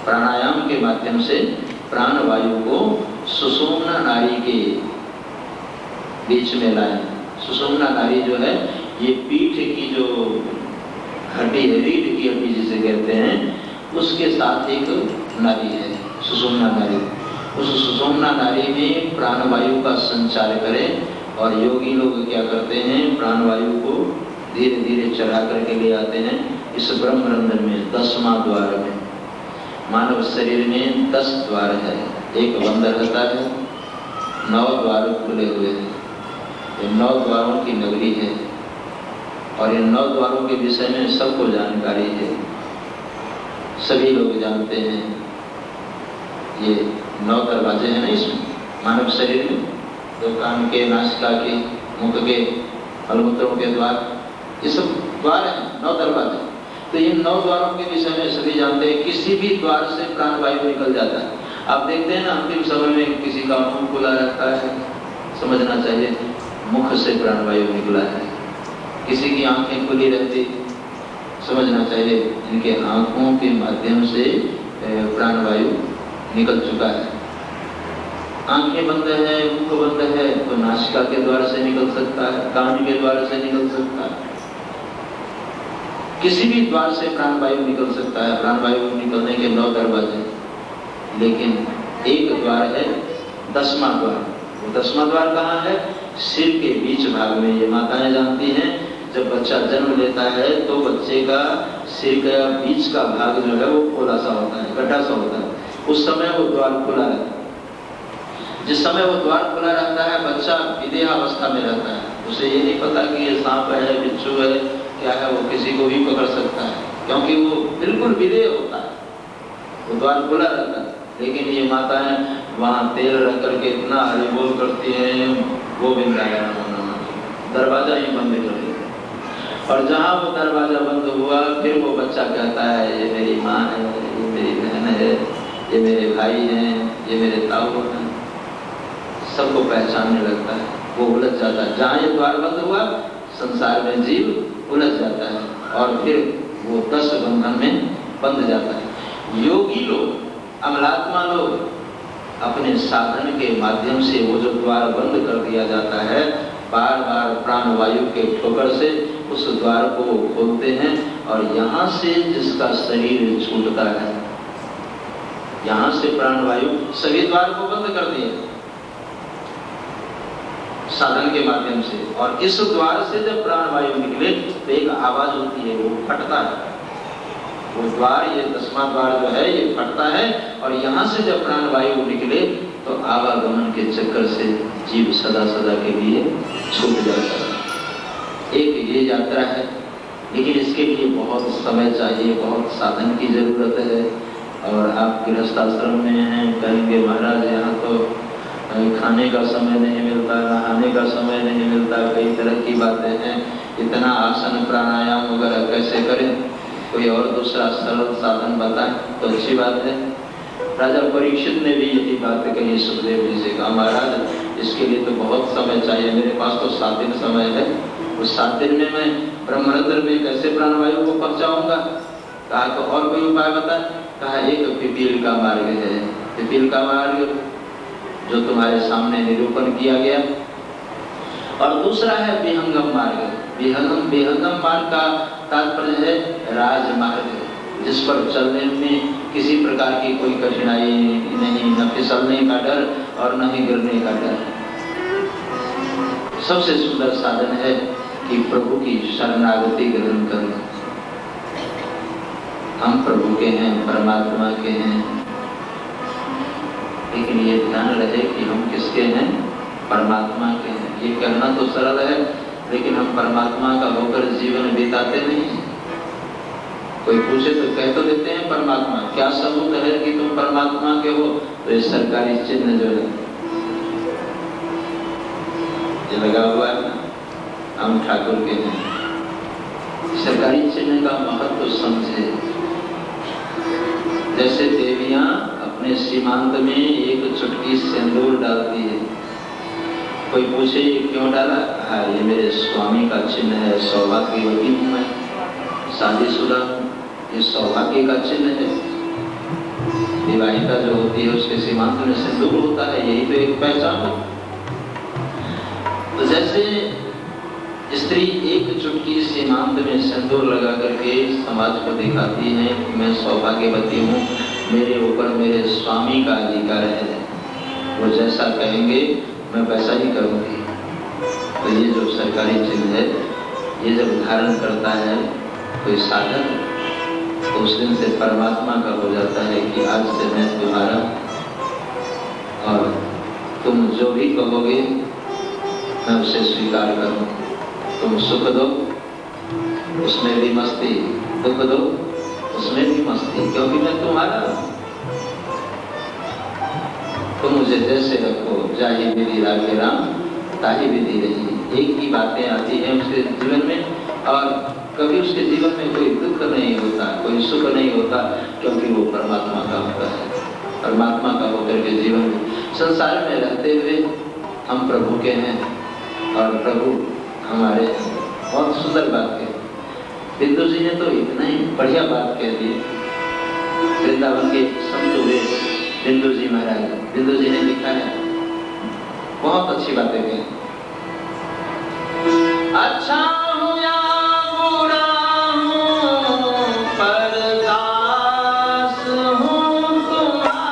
प्राणायाम के माध्यम से प्राण वायु को सुषुम्ना नाड़ी के बीच में लाएं। सुषुम्ना नाड़ी जो है ये पीठ की जो हड्डी है, रीढ़ की हड्डी जिसे कहते हैं, उसके साथ एक नाड़ी है सुषुम्ना नाड़ी। उस सुषुम्ना नाड़ी में प्राण वायु का संचार करें। और योगी लोग क्या करते हैं, प्राण वायु को धीरे धीरे चढ़ा करके ले आते हैं इस ब्रह्मरंध्र में, 10वां द्वार में। मानव शरीर में 10 द्वार है, एक बंद रहता है, 9 द्वार खुले हुए हैं। ये 9 द्वारों की नगरी है और इन 9 द्वारों के विषय में सबको जानकारी है, सभी लोग जानते हैं। ये 9 दरवाजे हैं ना इसमें, मानव शरीर में, जो कान के, नासिका के, मुख के, मलमूत्रों के द्वार, ये सब द्वार हैं, 9 दरवाजे। तो इन 9 द्वारों के विषय में सभी जानते हैं। किसी भी द्वार से प्राण वायु निकल जाता है। आप देखते हैं ना, अंतिम समय में किसी का मुंह खुला रहता है, समझना चाहिए मुख से प्राण वायु निकला है। किसी की आंखें खुली रहती, समझना चाहिए इनके आंखों के माध्यम से प्राण वायु निकल चुका है। आंखें बंद है, मुख बंद है तो नासिका के द्वार से निकल सकता है, कान के द्वार से निकल सकता है, किसी भी द्वार से प्राण वायु निकल सकता है। प्राण वायु निकलने के 9 दरवाजे, लेकिन एक द्वार है 10वां द्वार। वो 10वां द्वार कहाँ है, सिर के बीच भाग में। ये माताएं जानती हैं, जब बच्चा जन्म लेता है तो बच्चे का सिर का बीच का भाग जो है वो खोला सा होता है, गड्ढा सा होता है। उस समय वो द्वार खुला रहता है। जिस समय वो द्वार खुला रहता है, बच्चा विदेह अवस्था में रहता है। उसे ये नहीं पता कि ये सांप है, बिच्छू है, क्या है, वो किसी को भी पकड़ सकता है, क्योंकि वो बिल्कुल विदेह होता है, वो द्वार खुला रहता है। लेकिन ये माताएं वहाँ तेल रख करके इतना हरि बोल करती हैं, गोविंद आया दरवाजा ही बंद कर देते। और जहाँ वो दरवाजा बंद हुआ, फिर वो बच्चा कहता है ये मेरी माँ है, ये मेरी बहन है, ये मेरे भाई हैं, ये मेरे ताऊ हैं, सबको पहचानने लगता है। वो उलझ जाता है। जहाँ ये द्वार बंद हुआ, संसार में जीव उलझ जाता है और फिर वो 10 बंधन में बंध जाता है। योगी लोग, अमलात्मा लोग, अपने साधन के माध्यम से वो जो द्वार बंद कर दिया जाता है, बार बार प्राण वायु के ठोकर से उस द्वार को खोलते हैं, और यहाँ से जिसका शरीर छूटता है, यहाँ से प्राण वायु सभी द्वार को बंद कर दिए साधन के माध्यम से, और इस द्वार से जब प्राण वायु निकले तो एक आवाज होती है, वो फटता है। वो द्वार, ये 10वां द्वार जो है, ये फटता है, और यहाँ से जब प्राण वायु निकले तो आवागमन के चक्कर से जीव सदा सदा के लिए छूट जाता है। एक ये यात्रा है, लेकिन इसके लिए बहुत समय चाहिए, बहुत साधन की जरूरत है। और आप गृहस्थ आश्रम में हैं, कहेंगे महाराज यहाँ तो खाने का समय नहीं मिलता, नहाने का समय नहीं मिलता, कई तरह की बातें हैं, इतना आसन प्राणायाम वगैरह कैसे करें, कोई और दूसरा सरल साधन बताएं तो अच्छी बात है। राजा परीक्षित ने भी यही बात कही सुखदेव जी से, कहा महाराज इसके लिए तो बहुत समय चाहिए, मेरे पास तो 7 दिन समय है, उस 7 दिन में मैं ब्रह्मरंध्र में कैसे प्राणवायु को पहुंचाऊंगा। कहा तो और कोई उपाय बता। कहा एक पिपील का मार्ग है, पिपील का मार्ग जो तुम्हारे सामने निरूपण किया गया, और दूसरा है विहंगम मार्ग। विहंगम मार्ग का तात्पर्य है राजमार्ग, जिस पर चलने में किसी प्रकार की कोई कठिनाई नहीं, न फिसलने का डर और न ही गिरने का डर। सबसे सुंदर साधन है कि प्रभु की शरणागति ग्रहण करना। हम प्रभु के हैं, परमात्मा के हैं, लेकिन ये ध्यान रहे कि हम किसके हैं, परमात्मा के हैं। ये कहना तो सरल है, लेकिन हम परमात्मा का होकर जीवन बिताते नहीं हैं। कोई पूछे तो कह तो देते हैं परमात्मा, क्या सबूत है कि तुम परमात्मा के हो? तो ये सरकारी चिन्ह जो है ये लगा हुआ है, हम ठाकुर के हैं। सरकारी चिन्ह का महत्व समझे। जैसे देवियां अपने सीमांत में एक चुटकी सिंदूर डालती है, कोई पूछे ये क्यों डाला? हाँ, ये मेरे स्वामी का चिन्ह है, सौभाग्यवती हूँ मैं, शादीशुदा हूँ, ये सौभाग्य का चिन्ह है। विवाहिता जो होती है उसके सीमांत में सिंदूर होता है, यही तो एक पहचान है। तो जैसे स्त्री एक चुटकी सीमांत में सिंदूर लगा करके समाज को दिखाती है कि मैं सौभाग्यवती हूँ, मेरे ऊपर मेरे स्वामी का अधिकार है, वो जैसा कहेंगे मैं वैसा ही करूँगी। तो ये जो सरकारी चिन्ह है, ये जब धारण करता है कोई साधक, तो उस दिन से परमात्मा का हो जाता है कि आज से मैं तुम्हारा, और तुम जो भी कहोगे मैं उसे स्वीकार करूं। तुम सुख दो उसमें भी मस्ती, दुख दो उसमें भी मस्ती, क्योंकि मैं तुम्हारा हूं। तुम मुझे जैसे रखो, जाहि विधि राखे राम ताहि विधि रही। एक ही बातें आती हैं उसके जीवन में, और कभी उसके जीवन में कोई दुख नहीं होता, कोई सुख नहीं होता, क्योंकि वो परमात्मा का होता है। परमात्मा का होकर के जीवन में संसार में रहते हुए हम प्रभु के हैं और प्रभु हमारे हैं। बहुत सुंदर बात कही बिंदु जी ने, तो इतना ही बढ़िया बात कह दी। वृंदावन के संत हुए बिंदु जी महाराज, बिंदु जी ने लिखा है, बहुत अच्छी बातें कही। अच्छा हूँ या बुरा हूँ, परदास हूँ तुम्हारा।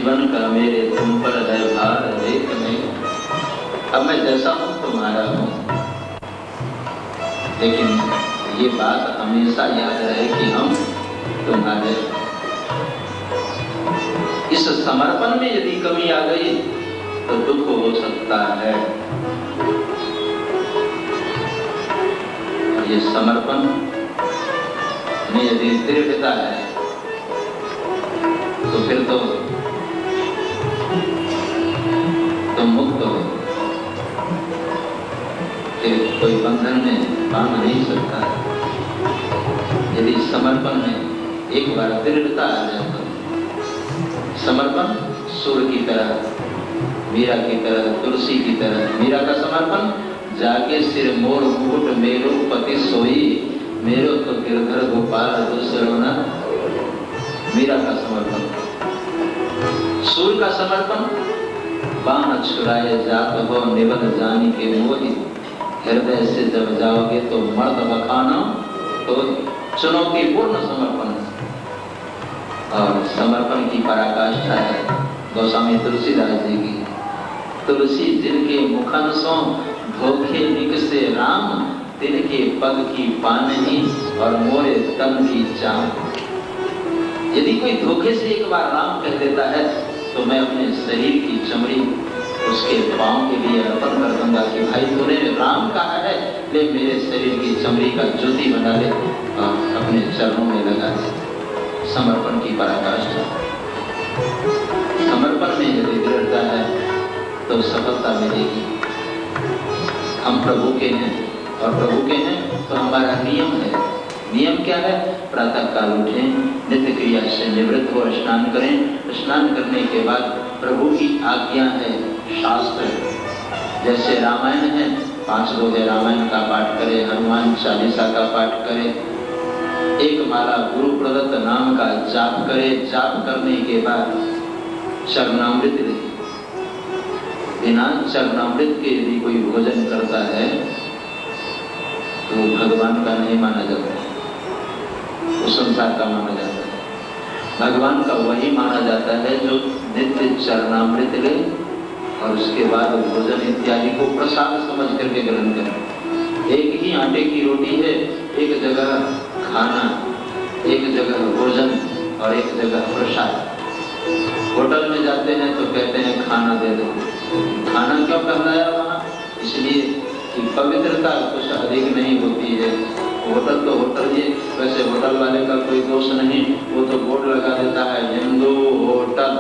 जीवन का मेरे तुम पर है भार देख नहीं, अब मैं जैसा हूं तुम्हारा हूं। लेकिन ये बात हमेशा याद रहे कि हम तुम्हारे। इस समर्पण में यदि कमी आ गई तो दुख हो सकता है। ये समर्पण में यदि दृढ़ता है तो फिर तो मुक्त हो, फिर कोई बंधन में बांध नहीं सकता। यदि समर्पण में एक बार दृढ़ता आ जाए तो समर्पण सूर्य की तरह, मीरा की तरह, तुलसी की तरह। मीरा का समर्पण, जाके सिर मोर मुकुट मेरो पति सोई, मेरो तो गिरधर गोपाल दूसरो न। मीरा का समर्पण। सूर्य का समर्पण, बाण छुड़ाए जात हो निबंध जानी के मोहि, हृदय से जब जाओगे तो मर्द बखाना तो चुनौतीपूर्ण समर्पण। और समर्पण की पराकाष्ठा है गोस्वामी तुलसीदास जी की। तुलसी जिनके मुखन सो धोखे निकसे राम, तिनके पग की पानही और मोरे तन की चाम। यदि कोई धोखे से एक बार राम कह देता है तो मैं अपने शरीर की चमड़ी उसके पांव के लिए अर्पण कर दूंगा कि भाई तूने राम कहा है, ले मेरे शरीर की चमड़ी का ज्योति बना ले और अपने चरणों में लगा दे। समर्पण की पराकाष्ठा। समर्पण में यदि दृढ़ता है तो सफलता मिलेगी। हम प्रभु के हैं और प्रभु के हैं तो हमारा नियम है। नियम क्या है? प्रातः काल उठें, नित्य क्रिया से निवृत्त हो, स्नान करें। स्नान करने के बाद प्रभु की आज्ञा है, शास्त्र। जैसे रामायण है, 5 दोहे रामायण का पाठ करें, हनुमान चालीसा का पाठ करें, एक माला गुरु प्रदत्त नाम का जाप करें। जाप करने के बाद चरणामृत ले। बिना चरणामृत के यदि कोई भोजन करता है तो भगवान का नहीं माना जाता, वो संसार का माना जाता है। भगवान का वही माना जाता है जो नित्य चरणामृत ले और उसके बाद भोजन इत्यादि को प्रसाद समझ करके ग्रहण करे। एक ही आटे की रोटी है, एक जगह खाना, एक जगह भोजन और एक जगह प्रसाद। होटल में जाते हैं तो कहते हैं खाना दे दो। खाना क्यों कहलाया वहाँ? इसलिए कि पवित्रता कुछ अधिक नहीं होती है। होटल तो होटल ही, वैसे होटल वाले का कोई दोष नहीं, वो तो बोर्ड लगा देता है हिंदू होटल,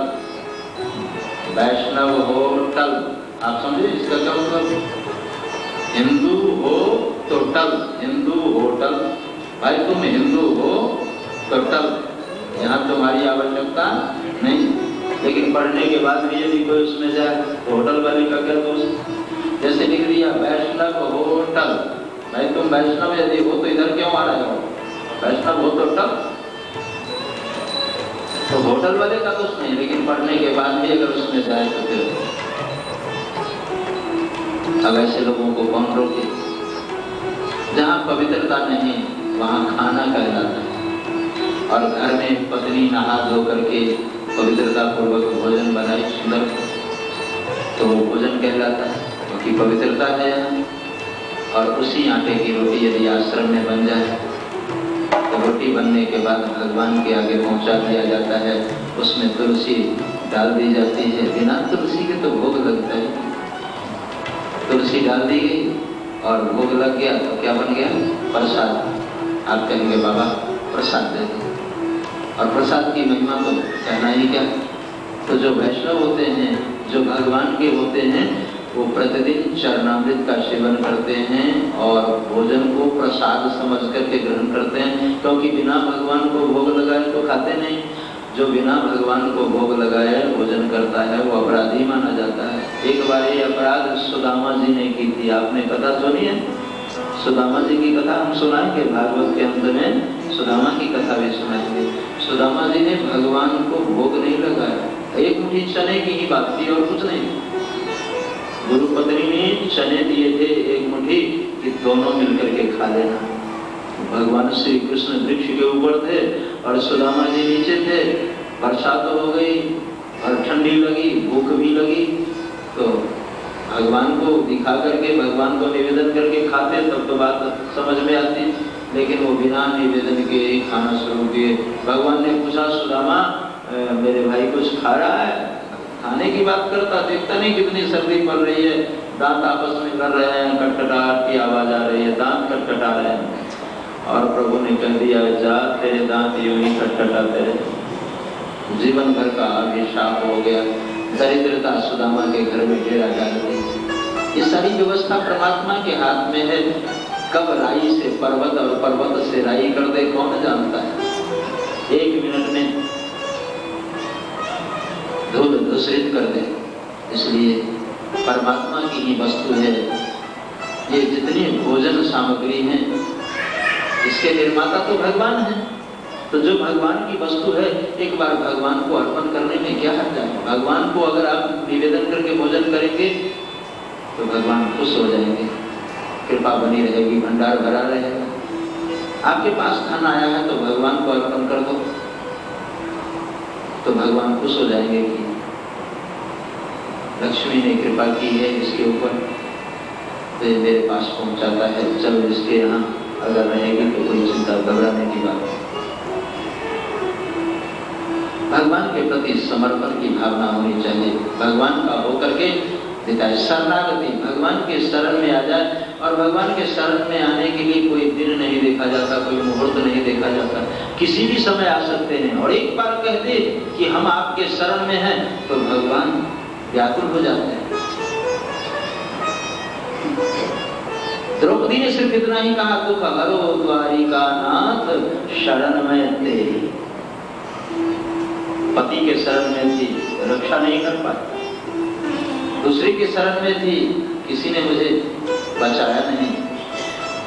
वैष्णव होटल। आप समझे इसका क्या मतलब? हिंदू हो तो टल, हिंदू होटल। भाई तुम हिंदू हो तो टल, यहाँ तुम्हारी आवश्यकता नहीं। लेकिन पढ़ने के बाद भी यदि कोई उसमें जाए तो होटल वाले का क्या दोष? जैसे लिख दिया वैष्णव होटल, भाई तुम वैष्णव यदि हो तो इधर क्यों आ रहे हो? वैष्णव हो तो टल, तो होटल वाले का दोष नहीं। लेकिन पढ़ने के बाद भी अगर उसमें जाए तो फिर अब ऐसे लोगों को कौन रोके? जहाँ पवित्रता नहीं वहाँ खाना कहलाता है। और घर में पत्नी नहा धो करके पवित्रता पूर्वक भोजन बनाए सुंदर, तो वो भोजन कहलाता है क्योंकि पवित्रता है यहाँ। और उसी आटे की रोटी यदि आश्रम में बन जाए तो रोटी बनने के बाद भगवान के आगे पहुंचा दिया जाता है। उसमें तुलसी डाल दी जाती है। बिना तुलसी के तो भोग लगता है। तुलसी डाल दी गई और भोग लग गया तो क्या बन गया? प्रसाद। आप कहेंगे बाबा प्रसाद दे दो, और प्रसाद की महिमा तो कहना ही क्या। तो जो वैष्णव होते हैं, जो भगवान के होते हैं, वो प्रतिदिन चरणामृत का सेवन करते हैं और भोजन को प्रसाद समझ करके ग्रहण करते हैं। क्योंकि बिना भगवान को भोग लगाए तो खाते नहीं। जो बिना भगवान को भोग लगाए भोजन करता है वो अपराधी माना जाता है। एक बार ये अपराध सुदामा जी ने की थी। आपने कथा सुनी है? सुदामा जी की कथा हम सुनाएंगे भागवत के अंत में। सुदामा की कथा भी सुनाएंगे। सुदामा जी ने भगवान को भोग नहीं लगाया। एक मुट्ठी चने की ही बात थी और कुछ नहीं। गुरु पत्नी ने चने दिए थे एक मुट्ठी कि दोनों मिलकर के खा लेना। भगवान श्री कृष्ण वृक्ष के ऊपर थे और सुदामा जी नीचे थे। वर्षा तो हो गई और ठंडी लगी, भूख भी लगी, तो भगवान को दिखा करके, भगवान को निवेदन करके खाते, तब तो बात समझ में आती। लेकिन वो बिना निवेदन के ही खाना शुरू किए। भगवान ने पूछा, सुदामा मेरे भाई कुछ खा रहा है? खाने की बात करता, देखता नहीं कितनी सर्दी पड़ रही है, दांत आपस में कर रहे हैं, कटकटाहट की आवाज आ रही है, दांत कटकटा रहे हैं। और प्रभु ने कह दिया, जा तेरे दांत यूं ही खटखटाते रहे। जीवन भर का अभिशाप हो गया, दरिद्रता सुदामा के घर में डेरा डाल दी। ये सारी व्यवस्था परमात्मा के हाथ में है। कब राई से पर्वत और पर्वत से राई कर दे कौन जानता है। 1 मिनट में धूल दूषित कर दे। इसलिए परमात्मा की ही वस्तु है। ये जितनी भोजन सामग्री है, इसके निर्माता तो भगवान है। तो जो भगवान की वस्तु है, एक बार भगवान को अर्पण करने में क्या हर्ज है। भगवान को अगर आप निवेदन करके भोजन करेंगे तो भगवान खुश हो जाएंगे, कृपा बनी रहेगी, भंडार भरा रहेगा। आपके पास धन आया है तो भगवान को अर्पण कर दो, तो भगवान खुश हो जाएंगे कि लक्ष्मी ने कृपा की है इसके ऊपर, तो ये मेरे पास पहुंचाता है, चलो इसके यहाँ अगर रहेगी तो कोई चिंता घबराने की बात नहीं। भगवान के प्रति समर्पण की भावना होनी चाहिए। भगवान का होकर के दिखाए शरणागति, भगवान के शरण में आ जाए। और भगवान के शरण में आने के लिए कोई दिन नहीं देखा जाता, कोई मुहूर्त नहीं देखा जाता, किसी भी समय आ सकते हैं। और एक बार कह दे कि हम आपके शरण में हैं तो भगवान व्याकुल हो जाते हैं। द्रौपदी ने सिर्फ इतना ही कहा, दुख हरो द्वारिका नाथ शरण में तेरी। पति के शरण में थी, रक्षा नहीं कर पाई। दूसरे के शरण में थी, किसी ने मुझे बचाया नहीं।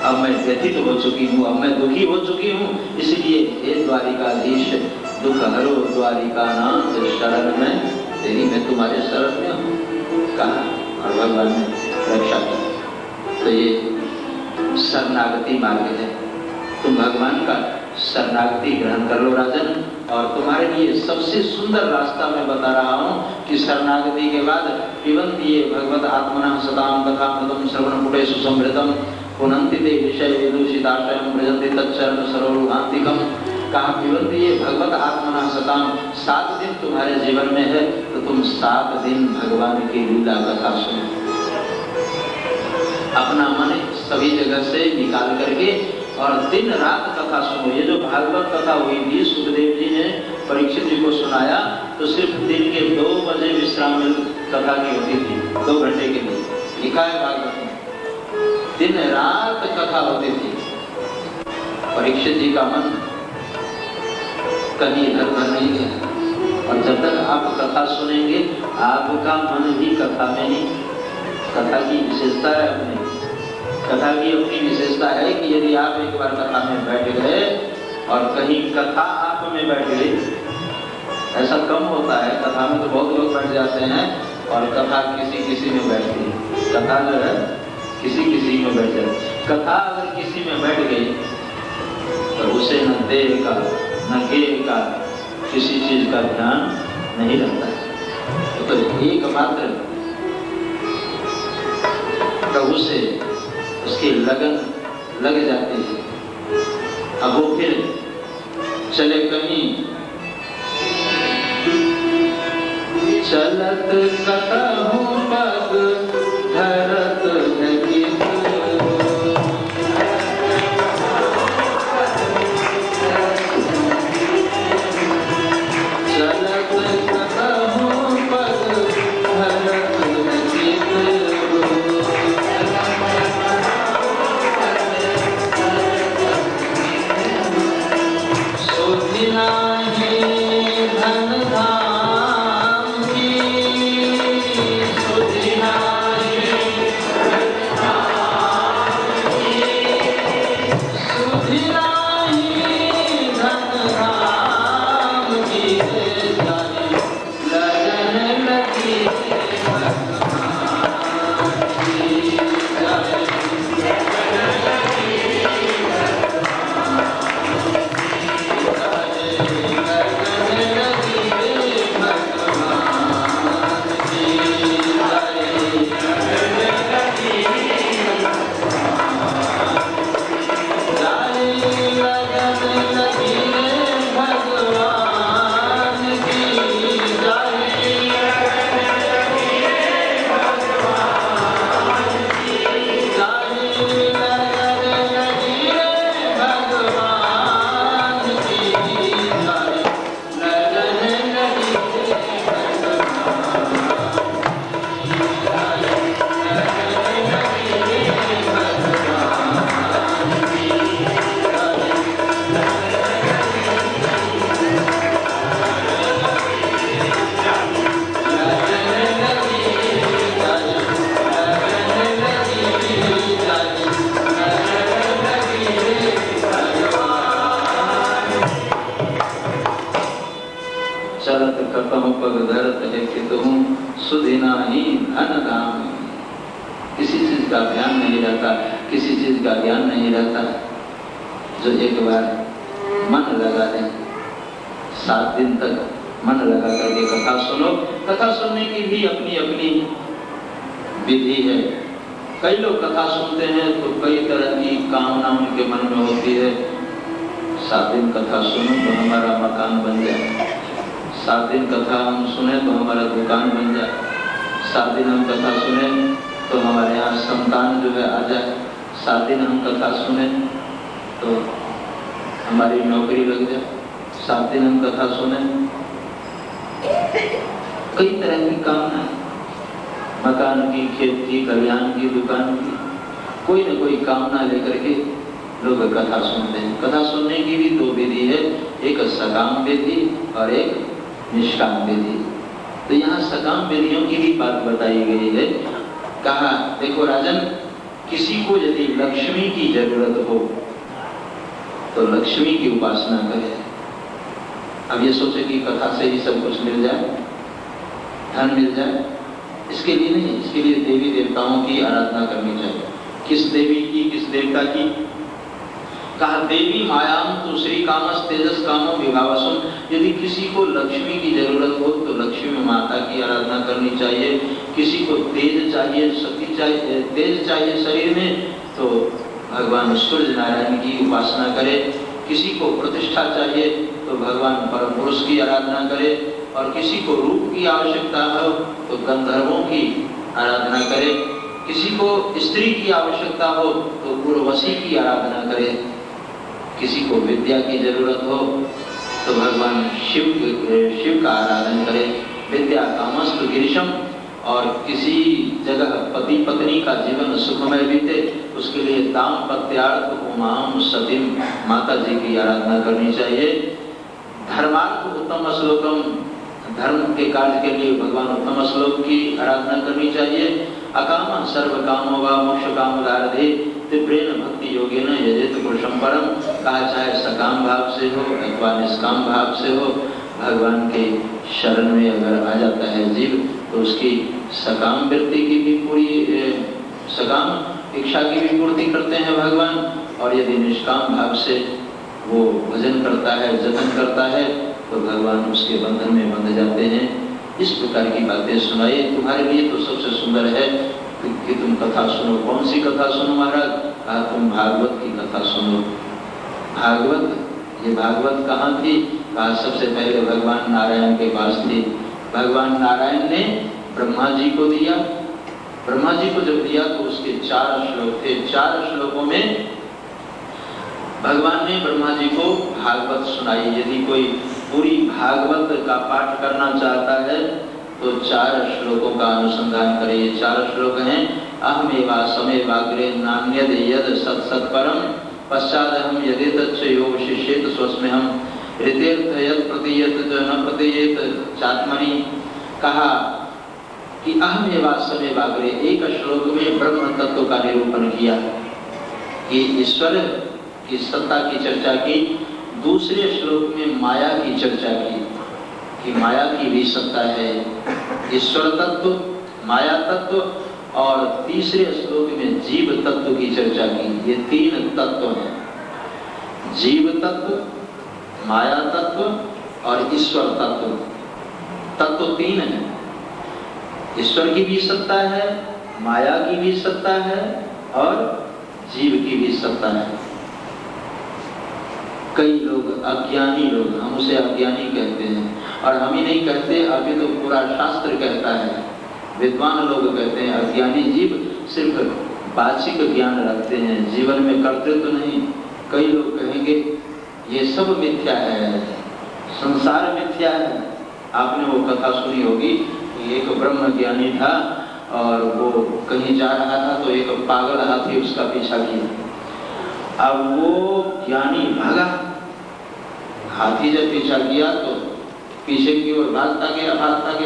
अब मैं व्यथित हो चुकी हूँ, अब मैं दुखी हो चुकी हूँ, इसलिए हे द्वारिकाधीश दुख हरो द्वारिका नाथ शरण में तेरी, मैं तुम्हारे शरण में हूँ कहा, और भगवान ने रक्षा की। तो ये शरणागति मार्ग है। तुम भगवान का शरणागति ग्रहण कर लो राजन। और तुम्हारे लिए सबसे सुंदर रास्ता मैं बता रहा हूँ कि शरणागति के बाद पिबन्ति ये भगवत आत्मनः सताम कथामृतम श्रवण पुटेषु समृतम पुनन्ति ते विषय विदूषिताशयं व्रजन्ति तच्चरण सरोरुहान्तिकम। कहा पिबन्ति ये भगवत आत्मनः सताम, 7 दिन तुम्हारे जीवन में है तो तुम 7 दिन भगवान की लीला कथा सुनो। अपना मन सभी जगह से निकाल करके और दिन रात कथा सुनो। ये जो भागवत कथा हुई थी, सुखदेव जी ने परीक्षित जी को सुनाया, तो सिर्फ दिन के 2 बजे विश्राम कथा की होती थी, 2 घंटे के लिए लिखा है भागवत में। दिन रात कथा होती थी। परीक्षित जी का मन कहीं इधर उधर नहीं गया। और जब तक आप कथा सुनेंगे, आपका मन भी कथा में ही। कथा की विशेषता है अपनी, कथा की अपनी विशेषता है कि यदि आप एक बार कथा में बैठ गए और कहीं कथा आप में बैठ गई, ऐसा कम होता है। कथा में तो बहुत लोग बैठ जाते हैं और कथा किसी में बैठती है। कथा जो है किसी में बैठ जाए। कथा अगर किसी में बैठ गई तो उसे न देह का न गेह का किसी चीज का ध्यान नहीं रहता है। तो एकमात्र प्रभु से उसकी लगन लग जाती है। अब वो फिर चले कहीं, चलत कतहु पग धरत गीत, चलत कतहु पग धरत गीत, सुधिनाहि धन धाम की चीज का ध्यान नहीं रहता, किसी चीज का ज्ञान नहीं रहता। जो एक बार मन लगा दे, 7 दिन तक मन लगा करके कथा सुनो। कथा सुनने की भी अपनी अपनी विधि है। कई लोग कथा सुनते हैं तो कई तरह की कामना उनके मन में होती है। 7 दिन कथा सुनो तो हमारा मकान बन जाए, 7 दिन कथा हम सुने तो हमारा दुकान बन जाए, 7 दिन हम कथा सुने तो हमारे यहाँ संतान जो है आ जाए, 7 दिन हम कथा सुने तो हमारी नौकरी लग जाए, 7 दिन हम कथा सुने। कई तरह की कामना, मकान की, खेत की, कल्याण की, दुकान की, कोई न कोई कामना लेकर के लोग कथा सुनते हैं। कथा सुनने की भी 2 विधि है, एक सकाम विधि और एक निष्काम विधि। तो यहाँ सकाम विधियों की भी बात बताई गई है। कहा देखो राजन, किसी को यदि लक्ष्मी की जरूरत हो तो लक्ष्मी की उपासना करे। अब ये सोचे कि कथा से ही सब कुछ मिल जाए, धन मिल जाए, इसके लिए नहीं, इसके लिए देवी देवताओं की आराधना करनी चाहिए। किस देवी की, किस देवता की? कहा देवी मायाम तो श्री कामस तेजस कामो विभावसुम। यदि किसी को लक्ष्मी की जरूरत हो तो लक्ष्मी माता की आराधना करनी चाहिए। किसी को तेज चाहिए, शक्ति चाहिए, तेज चाहिए शरीर में तो भगवान सूर्य नारायण की उपासना करे। किसी को प्रतिष्ठा चाहिए तो भगवान परम पुरुष की आराधना करे। और किसी को रूप की आवश्यकता हो तो गंधर्वों की आराधना करे। किसी को स्त्री की आवश्यकता हो तो उर्वशी की आराधना करे। किसी को विद्या की जरूरत हो तो भगवान शिव का आराधन करे। विद्या कामस्तु गिरिशम। और किसी जगह पति पत्नी का जीवन सुखमय बीते उसके लिए दाम्पत्यार्थ उमाम सतीम माता जी की आराधना करनी चाहिए। धर्मार्थ उत्तम श्लोकम, धर्म के कार्य के लिए भगवान उत्तम श्लोक की आराधना करनी चाहिए। अकाम सर्व कामो वा मोक्ष काम उदारधे तीव्रेण भक्ति योगेन यजेत पुरुषम परम। कहा चाहे सकाम भाव से हो अथवा निष्काम भाव से हो, भगवान के शरण में अगर आ जाता है जीव तो उसकी सकाम वृत्ति की भी पूरी, सकाम इच्छा की भी पूर्ति करते हैं भगवान। और यदि निष्काम भाव से वो भजन करता है, जतन करता है तो भगवान उसके बंधन में बंध जाते हैं। इस प्रकार की बातें सुनाई। तुम्हारे लिए तो सबसे सुंदर है कि तुम कथा सुनो। कौन सी कथा सुनो महाराज? कहा तुम भागवत की कथा सुनो। भागवत, ये भागवत कहाँ थी? कहा सबसे पहले भगवान नारायण के पास थी। भगवान नारायण ने ब्रह्मा जी को दिया। ब्रह्मा जी को जब दिया तो उसके 4 श्लोक थे। 4 श्लोकों में भगवान ने ब्रह्मा जी को भागवत सुनाई। यदि कोई पूरी भागवत का पाठ करना चाहता है तो 4 श्लोकों का अनुसंधान करे। ये 4 श्लोक हैं। अहमेवा समेवाग्रे नान्यद यद सत सत्परम पश्चात हम यदि तच्च योग शिष्येत स्वस्मे हम ऋतेर्थ यद प्रतीयत न प्रतीयत चात्मनि। कहा कि अहमेवा समेवाग्रे, एक श्लोक में ब्रह्म तत्व का निरूपण किया कि ईश्वर की सत्ता की चर्चा की। दूसरे श्लोक में माया की चर्चा की कि माया की भी सत्ता है, ईश्वर तत्व, माया तत्व। और तीसरे श्लोक में जीव तत्व की चर्चा की। ये 3 तत्व हैं, जीव तत्व, माया तत्व और ईश्वर तत्व। तत्व 3 है। ईश्वर की भी सत्ता है, माया की भी सत्ता है और जीव की भी सत्ता है। कई लोग अज्ञानी लोग, हम उसे अज्ञानी कहते हैं और हम ही नहीं कहते, अभी तो पूरा शास्त्र कहता है। विद्वान लोग कहते हैं अज्ञानी जीव सिर्फ वाचिक ज्ञान रखते हैं, जीवन में कर्तृत्व नहीं। कई लोग कहेंगे ये सब मिथ्या है, संसार मिथ्या है। आपने वो कथा सुनी होगी कि एक ब्रह्म ज्ञानी था और वो कहीं जा रहा था तो एक पागल हाथी उसका पीछा किया। अब वो ज्ञानी भागा, हाथी जब पीछा किया तो पीछे की ओर भागता गया,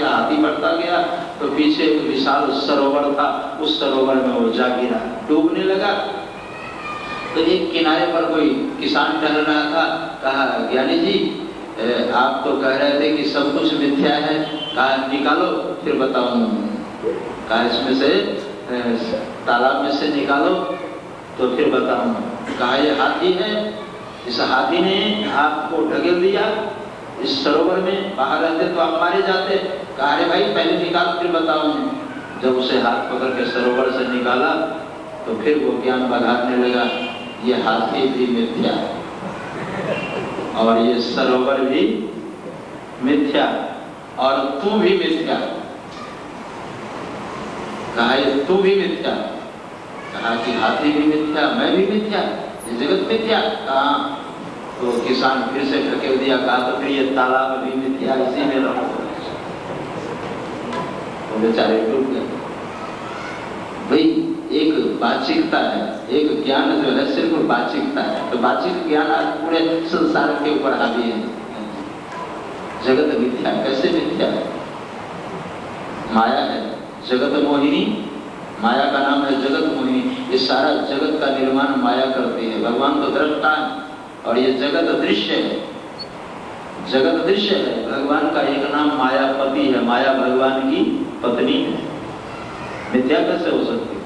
हाथी बढ़ता गया तो पीछे एक विशाल सरोवर था, उस सरोवर में वो जा गिरा, डूबने लगा। तो एक किनारे पर कोई किसान टहल रहा था। कहा ज्ञानी जी आप तो कह रहे थे कि सब कुछ मिथ्या है, कहा निकालो फिर बताऊं। कहा इसमें से तालाब में से निकालो तो फिर बताऊंगा। कहा ये हाथी है, इस हाथी ने आपको ढकेल दिया इस सरोवर में, बाहर रहते तो आप मारे जाते। कहा अरे भाई पहले निकाल फिर बताऊंगा। जब उसे हाथ पकड़ के सरोवर से निकाला तो फिर वो ज्ञान बघारने लगा, ये हाथी भी मिथ्या और ये सरोवर भी मिथ्या और तू भी मिथ्या। कहा ये तू भी मिथ्या। कहा कि हाथी भी मिथ्या, मैं भी मिथ्या, ये जगत मिथ्या। कहा तो किसान फिर से ढकेल दिया। कहा तो फिर ये तालाब भी मिथ्या, इसी में रहो। तो बेचारे डूब गए। भाई एक बाचिकता है, एक ज्ञान जो है सिर्फ बाचिकता है, तो बाचिक ज्ञान आज पूरे संसार के ऊपर हावी है। जगत मिथ्या, कैसे मिथ्या है? माया है, जगत मोहिनी, माया का नाम है जगत मोहिनी। ये सारा जगत का निर्माण माया करती है। भगवान तो दृष्टा है और ये जगत दृश्य है, जगत दृश्य है। भगवान का एक नाम मायापति है, माया भगवान की पत्नी है। मिथ्या कैसे हो सकती?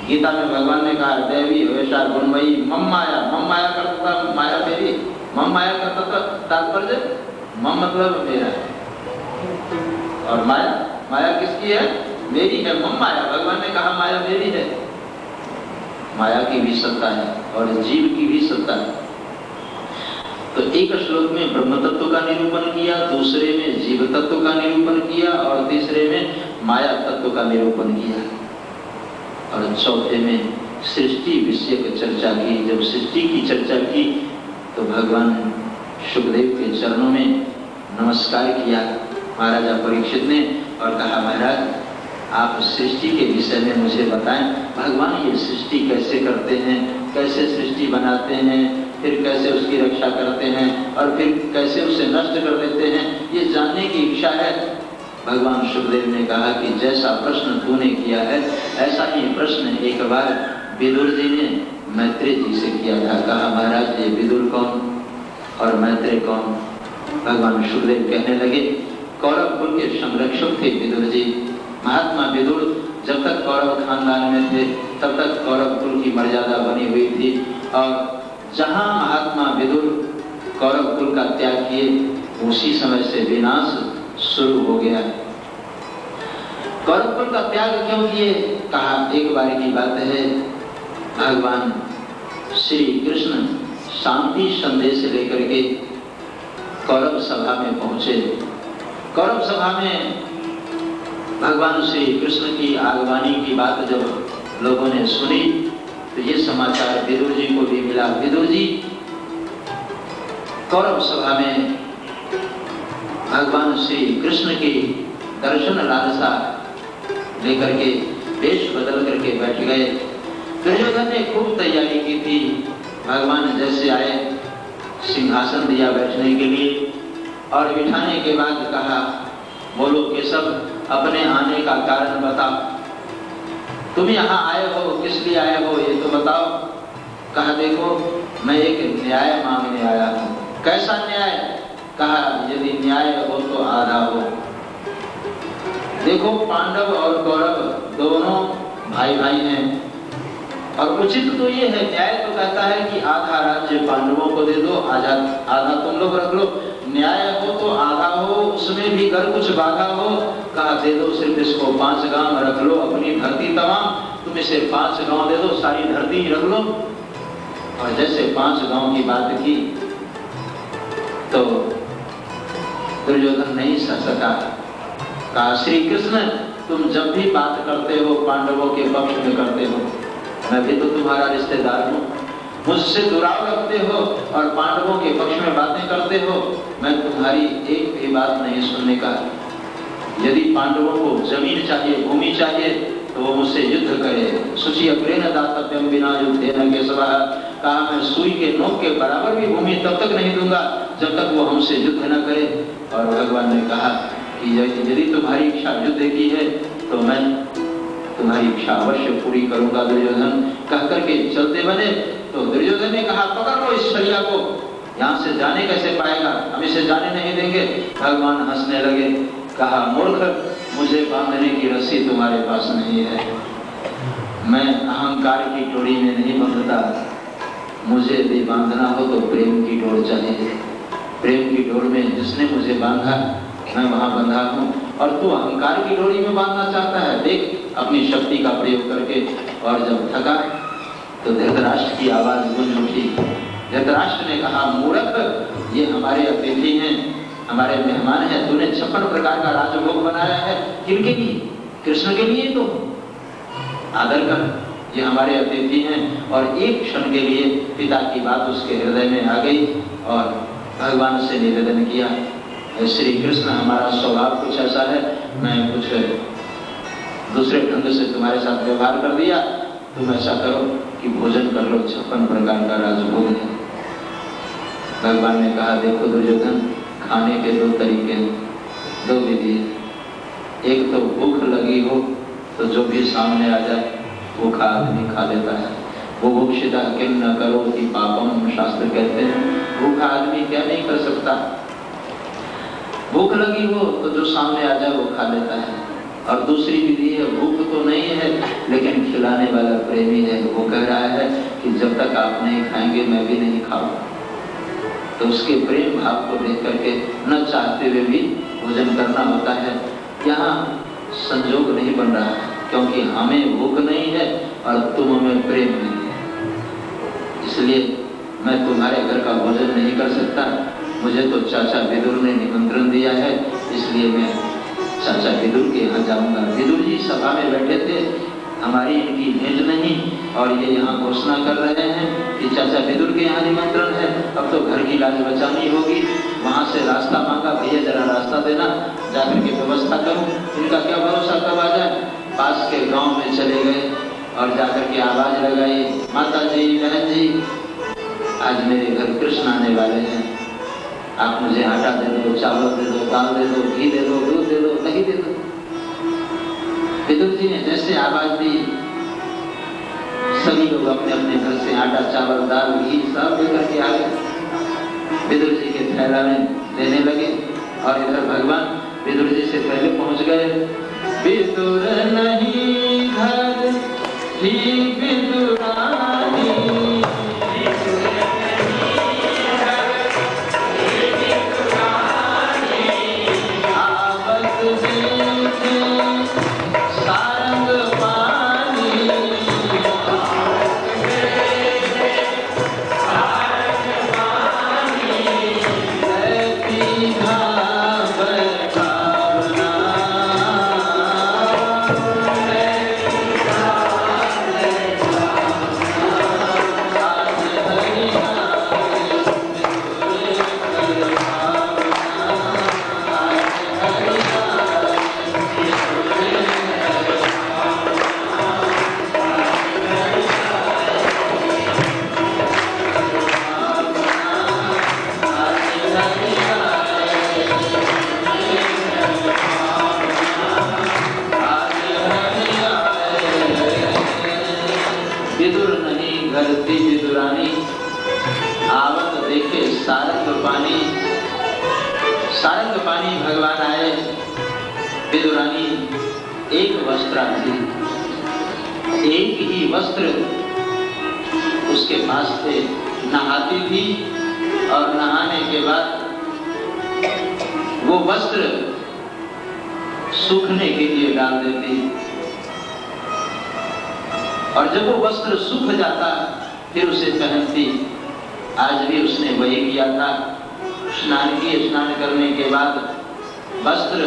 गीता में भगवान ने कहा देवी हमेशा गुणमयी मम माया, मम माया करता था माया मेरी, मम माया करता था। तात्पर्य मम मतलब मेरा और माया, माया किसकी है? मेरी है। मम माया, भगवान ने कहा माया मेरी है। माया की भी सत्ता है और जीव की भी सत्ता है। तो एक श्लोक में ब्रह्म तत्व का निरूपण किया, दूसरे में जीव तत्व का निरूपण किया और तीसरे में माया तत्व का निरूपण किया और चौथे में सृष्टि विषय की चर्चा की। जब सृष्टि की चर्चा की तो भगवान शुकदेव के चरणों में नमस्कार किया महाराजा परीक्षित ने और कहा महाराज आप सृष्टि के विषय में मुझे बताएं। भगवान ये सृष्टि कैसे करते हैं, कैसे सृष्टि बनाते हैं, फिर कैसे उसकी रक्षा करते हैं और फिर कैसे उसे नष्ट कर देते हैं, ये जानने की इच्छा है। भगवान शुकदेव ने कहा कि जैसा प्रश्न तूने किया है ऐसा ही प्रश्न एक बार विदुर जी ने मैत्रेय जी से किया था। कहा महाराज ये विदुर कौन और मैत्रेय कौन? भगवान शुकदेव कहने लगे कौरव कुल के संरक्षक थे विदुर जी। महात्मा विदुर जब तक कौरव खानदान में थे तब तक कौरव कुल की मर्यादा बनी हुई थी और जहां महात्मा विदुर कौरव कुल का त्याग किए उसी समय से विनाश शुरू हो गया। कौरव कुल का त्याग क्यों किए? कहा एक बार की बात है, भगवान श्री कृष्ण शांति संदेश लेकर के कौरव सभा में पहुंचे। कौरव सभा में भगवान श्री कृष्ण की आगवानी की बात जब लोगों ने सुनी तो ये समाचार विदुर जी को भी मिला। विदुर जी कौरव सभा में भगवान श्री कृष्ण की दर्शन लालसा लेकर के वेश बदल करके बैठ गए। दुर्योधन ने खूब तैयारी की थी। भगवान जैसे आए सिंहासन दिया बैठने के लिए और बिठाने के बाद कहा बोलो केशव अपने आने का कारण बताओ, तुम यहाँ आए हो किस लिए आए हो ये तो बताओ। कहा देखो मैं एक न्याय मांगने आया हूँ। कैसा न्याय? कहा यदि न्याय हो तो आधा हो। देखो पांडव और कौरव दोनों भाई भाई हैं और उचित तो ये है, न्याय तो कहता है कि आधा राज्य पांडवों को दे दो, आधा तुम लोग रख लो। न्याय हो तो आधा हो, उसमें भी अगर कुछ बाधा हो कहा दे दो सिर्फ इसको 5 गांव रख लो, अपनी धरती तमाम तुम इसे 5 गांव दे दो, सारी धरती ही रख लो। और जैसे 5 गांव की बात की तो दुर्योधन नहीं सह सका। कहा श्री कृष्ण तुम जब भी बात करते हो पांडवों के पक्ष में करते हो, मैं भी तो तुम्हारा रिश्तेदार हूँ, मुझसे दुराव रखते हो और पांडवों के पक्ष में बातें करते हो। मैं तुम्हारी एक भी बात नहीं सुनने का। यदि पांडवों को जमीन चाहिए, भूमि चाहिए तो वो मुझसे युद्ध करे। सुचि अग्रेण दातव्यम विना युद्धेन केशवः। कहा मैं सुई के नोक के बराबर भी भूमि तब तक नहीं दूंगा जब तक वो हमसे युद्ध न करे। और भगवान ने कहा कि यदि तुम्हारी इच्छा युद्ध की है तो मैं तुम्हारी इच्छा अवश्य पूरी करूंगा दुर्योधन। कह करके चलते बने तो दुर्योधन ने कहा पकड़ लो इस शैया को, यहाँ से जाने कैसे पाएगा, हम इसे जाने नहीं देंगे। भगवान हंसने लगे। कहा मूर्ख मुझे बांधने की रस्सी तुम्हारे पास नहीं है, मैं अहंकार की डोरी में नहीं बंधता, मुझे भी बांधना हो तो प्रेम की डोर चाहिए। प्रेम की डोर में जिसने मुझे बांधा मैं वहां बंधा हूं, और तू अहंकार की डोरी में बांधना चाहता है। देख अपनी शक्ति का प्रयोग करके। और जब थका तो धृतराष्ट्र की आवाज गूंज उठी। धृतराष्ट्र ने कहा, मूर्ख, ये हमारे अतिथि हैं, हमारे मेहमान हैं, तूने 56 प्रकार का राजभोग बनाया है, किनके लिए? कृष्ण के लिए। तो आदर कर, ये हमारे अतिथि हैं। और एक क्षण के लिए पिता की बात उसके हृदय में आ गई और भगवान से निवेदन किया, श्री कृष्ण, हमारा स्वभाव कुछ ऐसा है, मैं कुछ दूसरे ढंग से तुम्हारे साथ व्यवहार कर दिया, तुम ऐसा करो कि भोजन कर लो, 56 प्रकार का राजभोग है। भगवान ने कहा, देखो दुर्योधन, खाने के 2 तरीके, 2 विधि है। एक तो भूख लगी हो तो जो भी सामने आ जाए भूखा आदमी खा लेता है। वो भूक्षिता किन्न करोति पापम, शास्त्र कहते हैं भूखा आदमी क्या नहीं कर सकता। भूख लगी हो तो जो सामने आ जाए वो खा लेता है। और दूसरी विधि है, भूख तो नहीं है लेकिन खिलाने वाला प्रेमी है, वो कह रहा है कि जब तक आप नहीं खाएंगे मैं भी नहीं खाऊंगा। तो उसके प्रेम भाव को देख करके न चाहते हुए भी भोजन करना होता है। यहाँ संजोग नहीं बन रहा है क्योंकि हमें भूख नहीं है और तुम हमें प्रेम नहीं है, इसलिए मैं तुम्हारे घर का भोजन नहीं कर सकता। मुझे तो चाचा विदुर ने निमंत्रण दिया है, इसलिए मैं चाचा विदुर के यहाँ जाऊंगा। विदुर जी सभा में बैठे थे, हमारी इनकी भेंट नहीं, और ये यहाँ घोषणा कर रहे हैं कि चाचा विदुर के यहाँ निमंत्रण है। अब तो घर की लाज बचानी होगी। वहां से रास्ता मांगा, भैया जरा रास्ता देना, जाकर के व्यवस्था करूं। इनका क्या भरोसा कब आ जाए। पास के गांव में चले गए और जाकर के आवाज लगाई, माता जी, बहन जी, आज मेरे घर कृष्ण आने वाले हैं, आप मुझे आटा दे दो, चावल दे दो, दाल दे दो, घी दे दो, दूध दे दो, नहीं दे दो। विदुर जी ने जैसे आवाज दी, सभी लोग अपने अपने घर से आटा, चावल, दाल, घी सब लेकर के आ गए। विदुर जी के थैला में देने लगे और इधर भगवान विदुर जी से पहले पहुंच गए। विदुर नहीं घर ही विदुरानी, सारंगपाणी भगवान आए। विदुरानी एक वस्त्रार्थी, एक ही वस्त्र उसके पास थे, नहाती थी और नहाने के बाद वो वस्त्र सूखने के लिए डाल देती, और जब वो वस्त्र सूख जाता फिर उसे पहनती। आज भी उसने वही किया था। स्नान किए, स्नान करने के बाद वस्त्र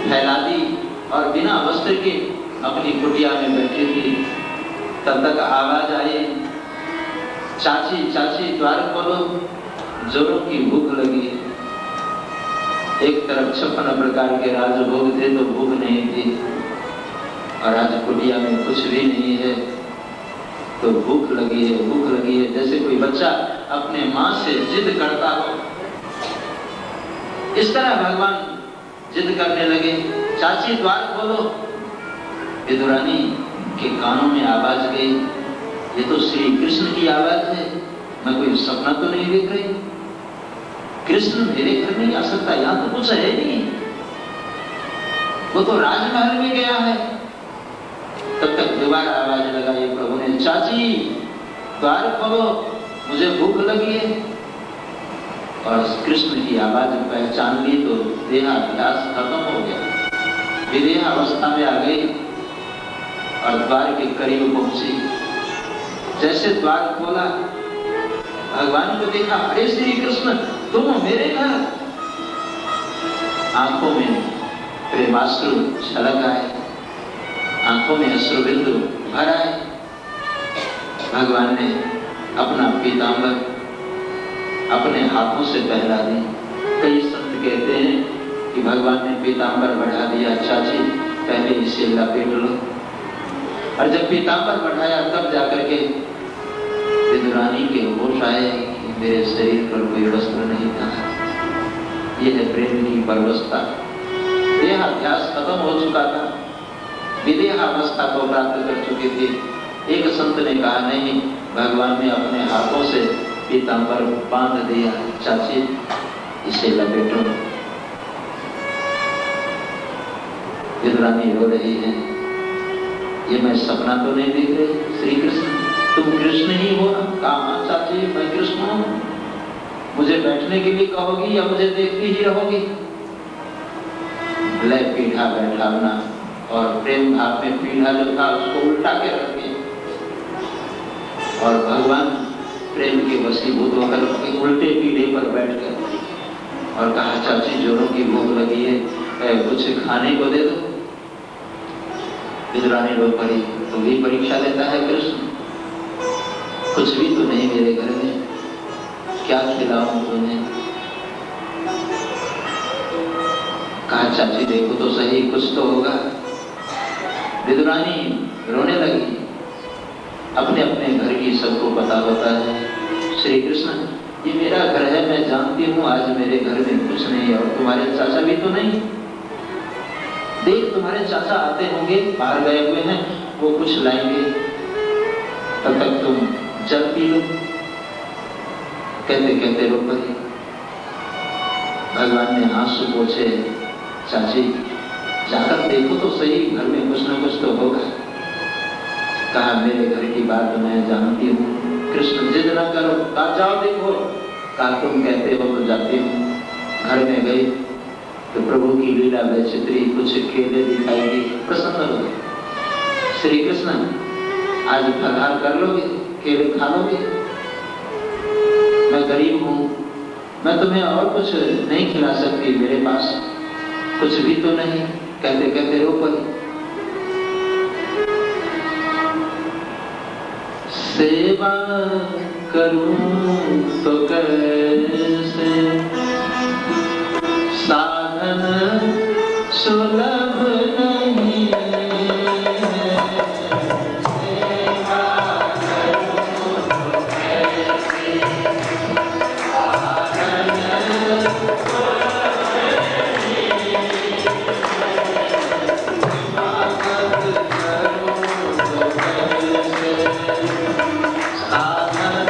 फैला दी और बिना वस्त्र के अपनी कुटिया में बैठी थी। तब तक आवाज आई, चाची चाची द्वार खोलो, जोरों की भूख लगी है। एक तरफ 56 प्रकार के राजभोग थे तो भूख नहीं थी, और आज कुटिया में कुछ भी नहीं है तो भूख लगी है, भूख लगी है। जैसे कोई बच्चा अपने माँ से जिद करता हो, इस तरह भगवान जिद करने लगे, चाची द्वार खोलो। विदुरानी के कानों में आवाज गई, ये तो श्री कृष्ण की आवाज है, मैं कोई सपना तो नहीं देख रही। कृष्ण मेरे घर नहीं आ सकता, यहाँ तो कुछ है नहीं, वो तो राजमहल में गया है। तब तक दोबारा आवाज लगाई प्रभु ने, चाची द्वार खोलो, मुझे भूख लगी है। और कृष्ण की आवाज पहचान ली तो देहाध्यास खत्म हो गया, विदेह अवस्था में आ गई और द्वार के करीब पहुंची। जैसे द्वार खोला, भगवान को देखा, अरे श्री कृष्ण तुम मेरे घर। आंखों में प्रेमाश्रु छलक आए, आंखों में अश्रुबिंदु भर आए। भगवान ने अपना पीतांबर अपने हाथों से पहना दी। कई संत कहते हैं कि भगवान ने पीतांबर बढ़ा दिया, चाची पहले इसे लपेट लो। और जब पीतांबर बढ़ाया तब जाकर के विदुरानी के होश आए कि मेरे शरीर पर कोई वस्त्र नहीं था। यह है प्रेम की परवस्था। देहाध्यास खत्म हो चुका था, विदेहावस्था को प्राप्त कर चुकी थी। एक संत ने कहा, नहीं, भगवान ने अपने हाथों से पीतांबर बांध दिया, चाची इसे लपेटो। विदुरानी रो रही है, ये मैं सपना तो नहीं देख रही, श्री कृष्ण तुम कृष्ण ही हो ना? कहा हाँ चाची मैं कृष्ण हूं। मुझे बैठने के लिए कहोगी या मुझे देखती ही रहोगी? लय पीढ़ा बैठाना और प्रेम भाव में पीढ़ा जो था उसको उल्टा के रख दिया और भगवान प्रेम के वशीभूत होकर उल्टे पीढ़े पर बैठ कर और कहा, चाची जोरों की भूख लगी है, कुछ खाने को दे दो। विदुरानी रो पड़ी, तो भी परीक्षा लेता है कृष्ण, कुछ भी तो नहीं मेरे घर में, क्या खिलाऊं तुम्हें? कहा, चाची देखो तो सही, कुछ तो होगा। विदुरानी रोने लगी। अपने अपने घर की सबको पता होता है, श्री कृष्ण ये मेरा घर है, मैं जानती हूँ आज मेरे घर में कुछ नहीं और तुम्हारे चाचा भी तो नहीं। देख तुम्हारे चाचा आते होंगे, बाहर गए हुए हैं, वो कुछ लाएंगे, तब तक तुम जल पी लो। कहते कहते रो पड़ी। भगवान ने आंसू पोंछे, चाची जाकर देखो तो सही, घर में कुछ न कुछ तो होगा। कहा, मेरे घर की बात मैं जानती हूँ, कृष्ण जिद न करो। कहा, जाओ देखो। कहा, तुम कहते हो तो जाती हूँ। घर में गई तो प्रभु की लीला वैचित्री, कुछ केले दिखाई दी, प्रसन्न हो गए। श्री कृष्ण आज फलाहार कर लोगे, केले खा लोगे? मैं गरीब हूँ, मैं तुम्हें और कुछ नहीं खिला सकती, मेरे पास कुछ भी तो नहीं। कहते कहते रो पड़ी। सेवा करूं तो कैसे, साधन सुलभ नहीं है। सेवा करूं तो कैसे, साधन सुलभ नहीं है। स्वागत करूं तो कैसे, साधन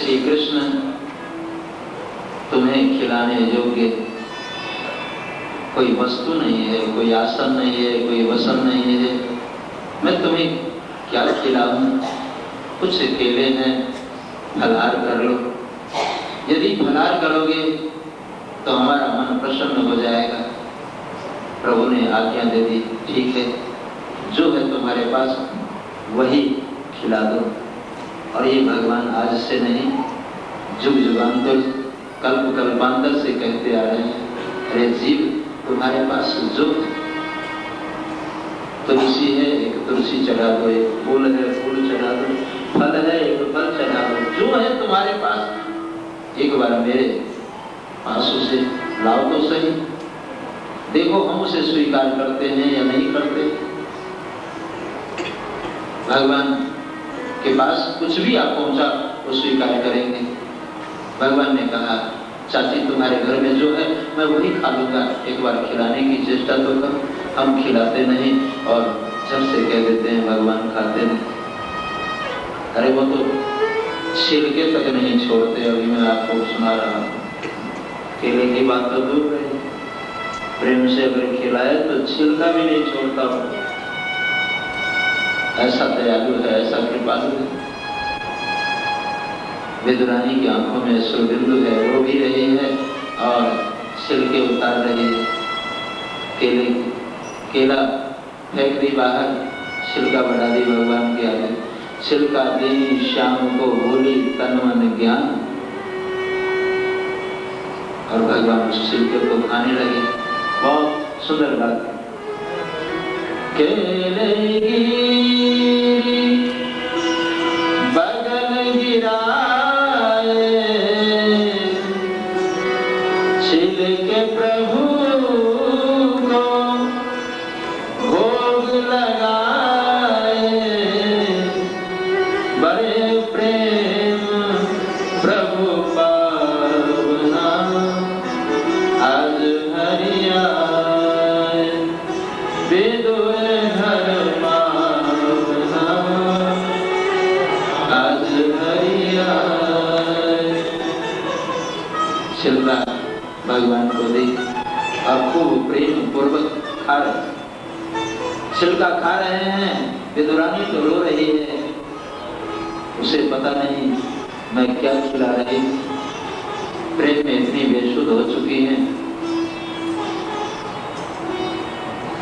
श्री कृष्ण तुम्हें खिलाने योग्य कोई वस्तु नहीं है, कोई आसन नहीं है, कोई वसन नहीं है, मैं तुम्हें क्या खिलाऊं? कुछ केले हैं, फलाहार कर लो। यदि फलाहार करोगे तो हमारा मन प्रसन्न हो जाएगा। प्रभु ने आज्ञा दे दी, ठीक है, जो है तुम्हारे पास वही खिला दो। और ये भगवान आज से नहीं, जुग जुगान्तर कल्प कल्पांतर से कहते आ रहे हैं, अरे जीव तुम्हारे पास जो तुलसी है, एक तुलसी चढ़ा दो, एक फूल है, फूल चढ़ा दो, फल है, एक फल चढ़ा दो, जो है तुम्हारे पास एक बार मेरे पास उसे लाओ तो सही। देखो हम उसे स्वीकार करते हैं या नहीं करते। भगवान के पास कुछ भी आप पहुंचा वो स्वीकार करेंगे। भगवान ने कहा, चाची तुम्हारे घर में जो है मैं वही खा लूंगा, एक बार खिलाने की चेष्टा तो करो। हम खिलाते नहीं और झट से कह देते हैं भगवान खाते नहीं। अरे वो तो छिलके तक नहीं छोड़ते। अभी मैं आपको सुना रहा हूँ, केले की बात तो दूर रही, प्रेम से अगर खिलाए तो छिलका भी नहीं छोड़ता हो। ऐसा दयालु है, ऐसा कृपालु है। विदुरानी की आंखों में अश्रुबिंदु है, रो भी रही है और छिलके उतार रही है। केला फेंक दी बाहर, छिलका बढ़ा दी भगवान के आगे। छिलका दी श्याम को बोली तन मन ज्ञान, और भगवान उस छिलके को खाने लगे। बहुत सुंदर बात। केले गिरी बगल गिराए, छिलके प्रभु को भोग लगाए। बड़े प्रेम प्रभु पावना, आज हरिया विदुर घर पावना, आज हरिया। छिलका भगवान को दे और खूब प्रेम पूर्वक खा रहे। छिलका खा रहे हैं, विदुरानी तो रो रही है, उसे पता नहीं मैं क्या खिला रही। प्रेम में इतनी बेसुध हो चुकी है।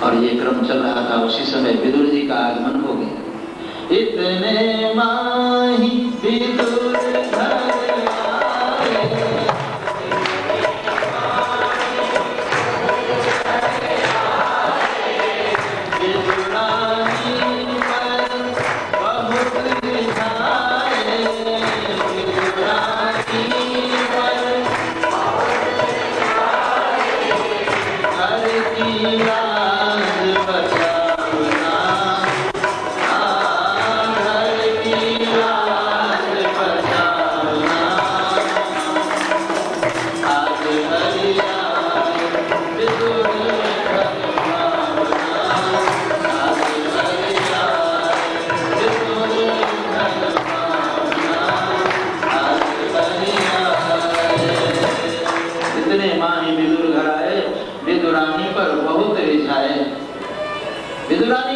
और ये क्रम चल रहा था, उसी समय विदुर जी का आगमन हो गया। इतने माही विदुर घर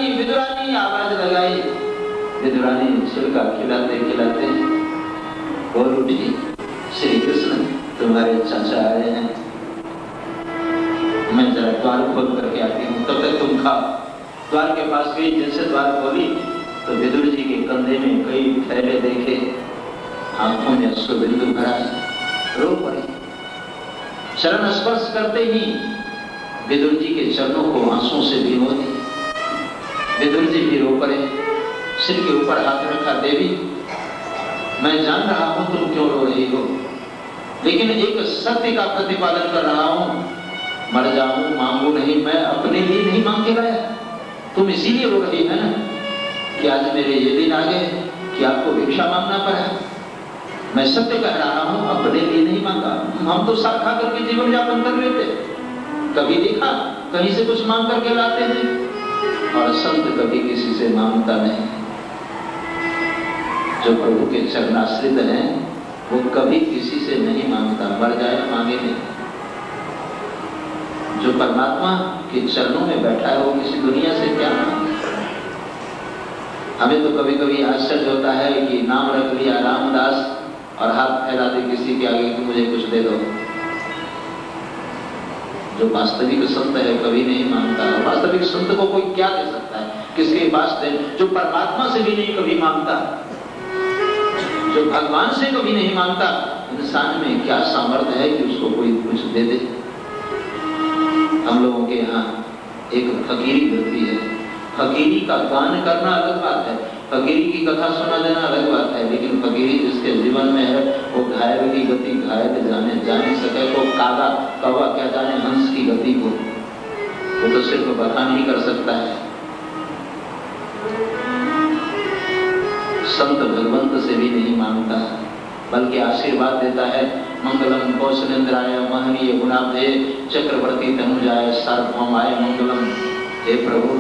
विदुरानी आवाज लगाई। विदुरानी छिलका खिलाते खिलाते बोल उठी, श्री कृष्ण तुम्हारे चाचा आए हैं, मैं जरा द्वार खोल करके आती हूँ, तब तक तुम खाओ। द्वार के पास गई, जैसे द्वार खोली तो विदुर जी के कंधे में कई थैले देखे, आंखों में अश्रुबिंदु भरा, रो पड़ी। चरण स्पर्श करते ही विदुर जी के चरणों को आंसुओं से भिगो दी। विदुर जी भी रो पड़े, सिर के ऊपर हाथ रखा, देवी मैं जान रहा हूं तुम क्यों रो रही हो, लेकिन एक सत्य का प्रतिपादन कर रहा हूं। मर जाऊं मांगू नहीं, मैं अपने लिए नहीं मांग के लाया, तुम इसीलिए रो रही है ना कि आज मेरे ये दिन आ गए कि आपको भिक्षा मांगना पड़ा। मैं सत्य कह रहा हूं, अपने लिए नहीं मांगा। हम तो साथ खा करके जीवन यापन कर लेते, कभी देखा कहीं से कुछ मांग करके लाते हैं, और संत कभी किसी से मांगता नहीं। जो प्रभु के चरणाश्रित हैं वो कभी किसी से नहीं मांगता, मर जाए मांगे नहीं। जो परमात्मा के चरणों में बैठा है वो किसी दुनिया से क्या मांगे। हमें तो कभी कभी आश्चर्य होता है कि नाम रख लिया रामदास और हाथ फैला दे किसी के आगे कि मुझे कुछ दे दो। जो वास्तविक संत है कभी नहीं मांगता। वास्तविक संत को कोई क्या दे सकता है, किसके पास दे? जो परमात्मा से भी नहीं कभी मांगता, जो भगवान से कभी नहीं मांगता, इंसान में क्या सामर्थ्य है कि उसको कोई कुछ दे दे। हम लोगों के यहाँ एक फकीरी होती है। फकीरी का गान करना अलग बात है, फकीरी की कथा सुना देना अलग बात है, लेकिन फकीरी जिसके जीवन में है वो घायल की गति घायल जाने सके तो कागा कौवा क्या जाने हंस की गति को, वो तो सिर्फ बखान ही कर सकता है। संत भगवंत से भी नहीं मांगता, बल्कि आशीर्वाद देता है। मंगलम कौशलेंद्राय महनीय गुणाब्धे चक्रवर्ती तनुजाय सार्वभौमाय मंगलम। हे प्रभु,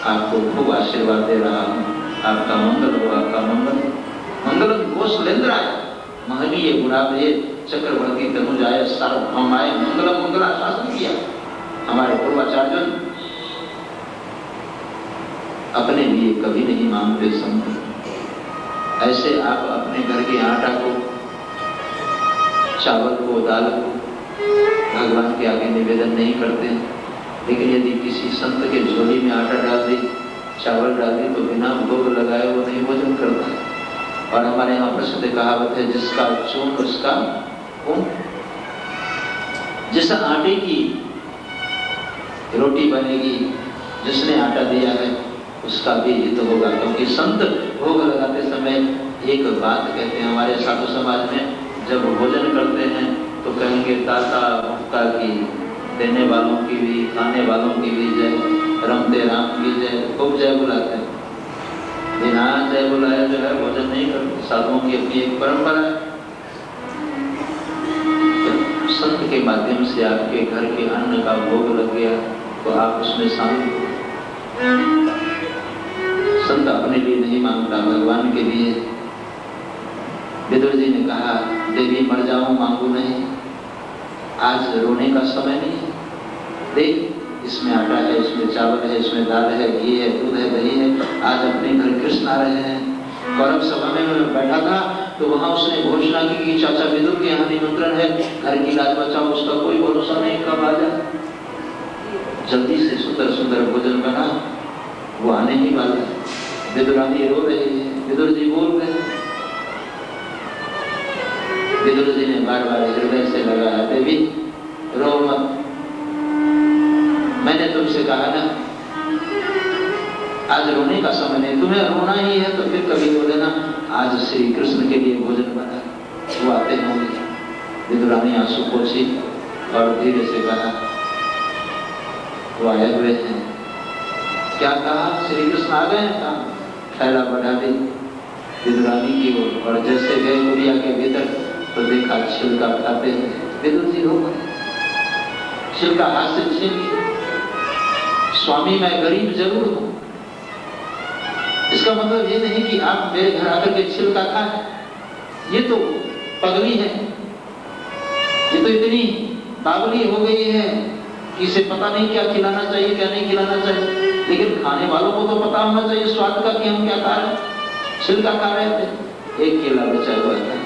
आपको खूब आशीर्वाद दे रहा हूँ, आपका मंगल हो, आपका मंगल। मंगलम कौशलेंद्राय महनीय गुणाब्धे चक्रवर्ती तनुजाय सार्वभौमाय मंगलम। मंगला शासन किया हमारे पूर्वाचार्यों। अपने लिए कभी नहीं मांगते संत। ऐसे आप अपने घर के आटा को, चावल को, दाल को भगवान के आगे निवेदन नहीं करते, लेकिन यदि किसी संत के झोली में आटा डाल दी, चावल डाल दी, तो बिना भोग लगाए वो नहीं भोजन करता। और हमारे यहाँ प्रसिद्ध कहावत है, जिसका चून उसका खून। जिस आटे की रोटी बनेगी, जिसने आटा दिया है उसका भी हित होगा। क्योंकि संत भोग लगाते समय एक बात कहते हैं हमारे साधु समाज में, जब भोजन करते हैं तो कहेंगे ताता मुक्ता की, देने वालों की भी, खाने वालों की भी जय, रमते राम की जय, खूब जय बुलाते हैं। बिना जय बुलाए जो है भोजन नहीं करते। साधुओं की अपनी एक परंपरा है। संत के माध्यम से आपके घर के अन्न का भोग लग गया तो आप उसमें शामिल हो। संत अपने लिए नहीं मांगता, भगवान के लिए। विदुर जी ने कहा, देवी मर जाऊं मांगू नहीं, आज रोने का समय नहीं है। देख, इसमें आटा है, इसमें चावल है, इसमें दाल है, घी है, दूध है, दही है। आज अपने घर कृष्ण आ रहे हैं। कौरव सभा में बैठा था तो वहां उसने घोषणा की कि चाचा विदुर के यहाँ निमंत्रण है, घर की लाज बचाओ, उसका कोई भरोसा नहीं कब आ जाए। जल्दी से सुंदर सुंदर भोजन बना, वो आने ही वाला है। विदुरानी रो रही है, विदुर जी बोल रहे हैं। विदुर जी ने बार बार हृदय से लगाया, देवी रो मत, मैंने तुमसे कहा ना आज रोने का समय नहीं, तुम्हें रोना ही है तो फिर कभी बोले ना आज श्री कृष्ण के लिए भोजन बना, वो आते होंगे। विदुरानी आंसू पोंछी और धीरे से कहा, वो आए हुए हैं। क्या कहा? श्री कृष्ण आ गए हैं। कहा, थैला बढ़ा दी विदुरानी की ओर, और जैसे गए गुड़िया के भीतर तो देखा छिलका खाते हैं। विदुर जी रो गए, छिलका हाथ से छीन लिया। स्वामी मैं गरीब जरूर हूं, इसका मतलब ये नहीं कि आप मेरे घर आकर के छिलका खाएं। ये तो पगली है, ये तो इतनी बावली हो गई है कि इसे पता नहीं क्या खिलाना चाहिए क्या नहीं खिलाना चाहिए। लेकिन खाने वालों को तो पता होना चाहिए स्वाद का कि हम क्या खा रहे हैं। छिलका खा रहे थे, एक केला बचा हुआ था।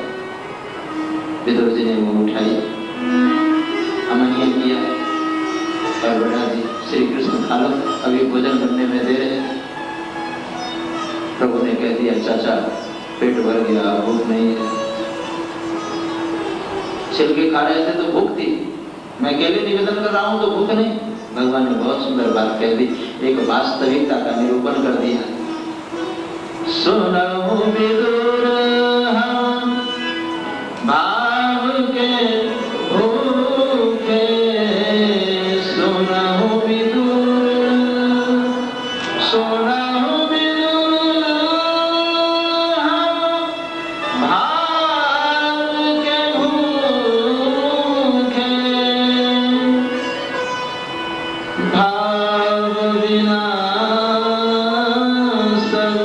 विदुर जी ने वो उठाई, अमनिया किया और बढ़ा दी, श्री कृष्ण खा लो, अभी भोजन बनने में देर है। प्रभु ने कह दिया, चाचा पेट भर गया, भूख नहीं है। छिलके खा रहे थे तो भूख थी, मैं केले निवेदन कर रहा हूं तो भूख नहीं। भगवान ने बहुत सुंदर बात कह दी, एक वास्तविकता का निरूपण कर दिया। सुनो विदुर हम भाव के भूखे, सुनो विदुर, सुनो विदुर हम भाव के भूखे, भाव बिना सब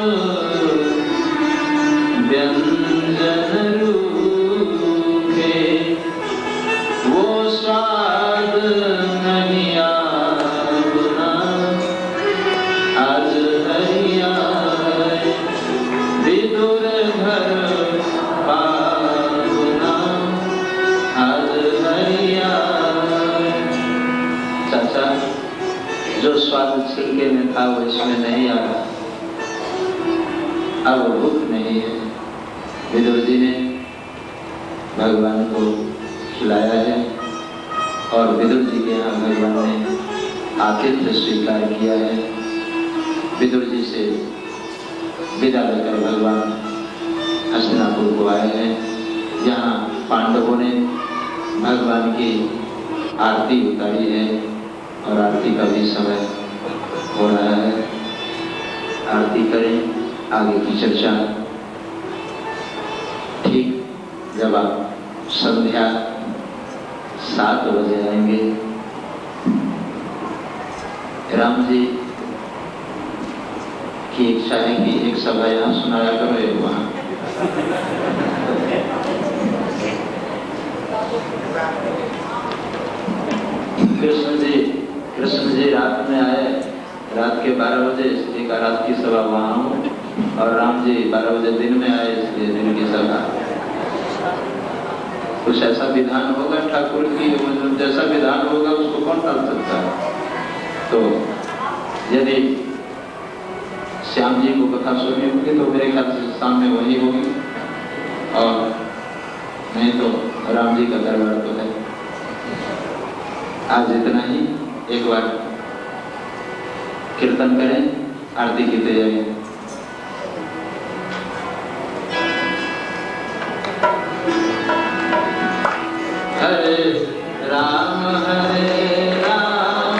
व्यंजन रूखे। था वो इसमें नहीं आ रहा, अब भूख नहीं है। विदुर जी ने भगवान को खिलाया है और विदुर जी के यहाँ भगवान ने आतिथ्य स्वीकार किया है। विदुर जी से विदा लेकर भगवान हस्तिनापुर को आए हैं, जहाँ पांडवों ने भगवान की आरती उतारी है और आरती का भी समय हो रहा है। आरती करें, आगे की चर्चा ठीक जब आप संध्या 7 बजे आएंगे। राम जी की इच्छा है कि एक सभा यहाँ सुनाया करो, एक वहाँ। कृष्ण जी रात में आए, रात के 12 बजे, इसलिए रात की सभा वहाँ हूँ, और राम जी 12 बजे दिन में आए, इसलिए दिन की सभा। कुछ ऐसा विधान होगा ठाकुर की, जैसा विधान होगा उसको कौन टाल सकता है। तो यदि श्याम जी को कथा सुननी होगी तो मेरे ख्याल से सामने वही होगी, और नहीं तो राम जी का दरबार तो है। आज इतना ही, एक बार कीर्तन करें, आरती की तैयारी। हरे राम हरे राम,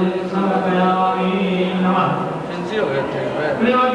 समर्पयामि नमः। इनसे हो गए थे।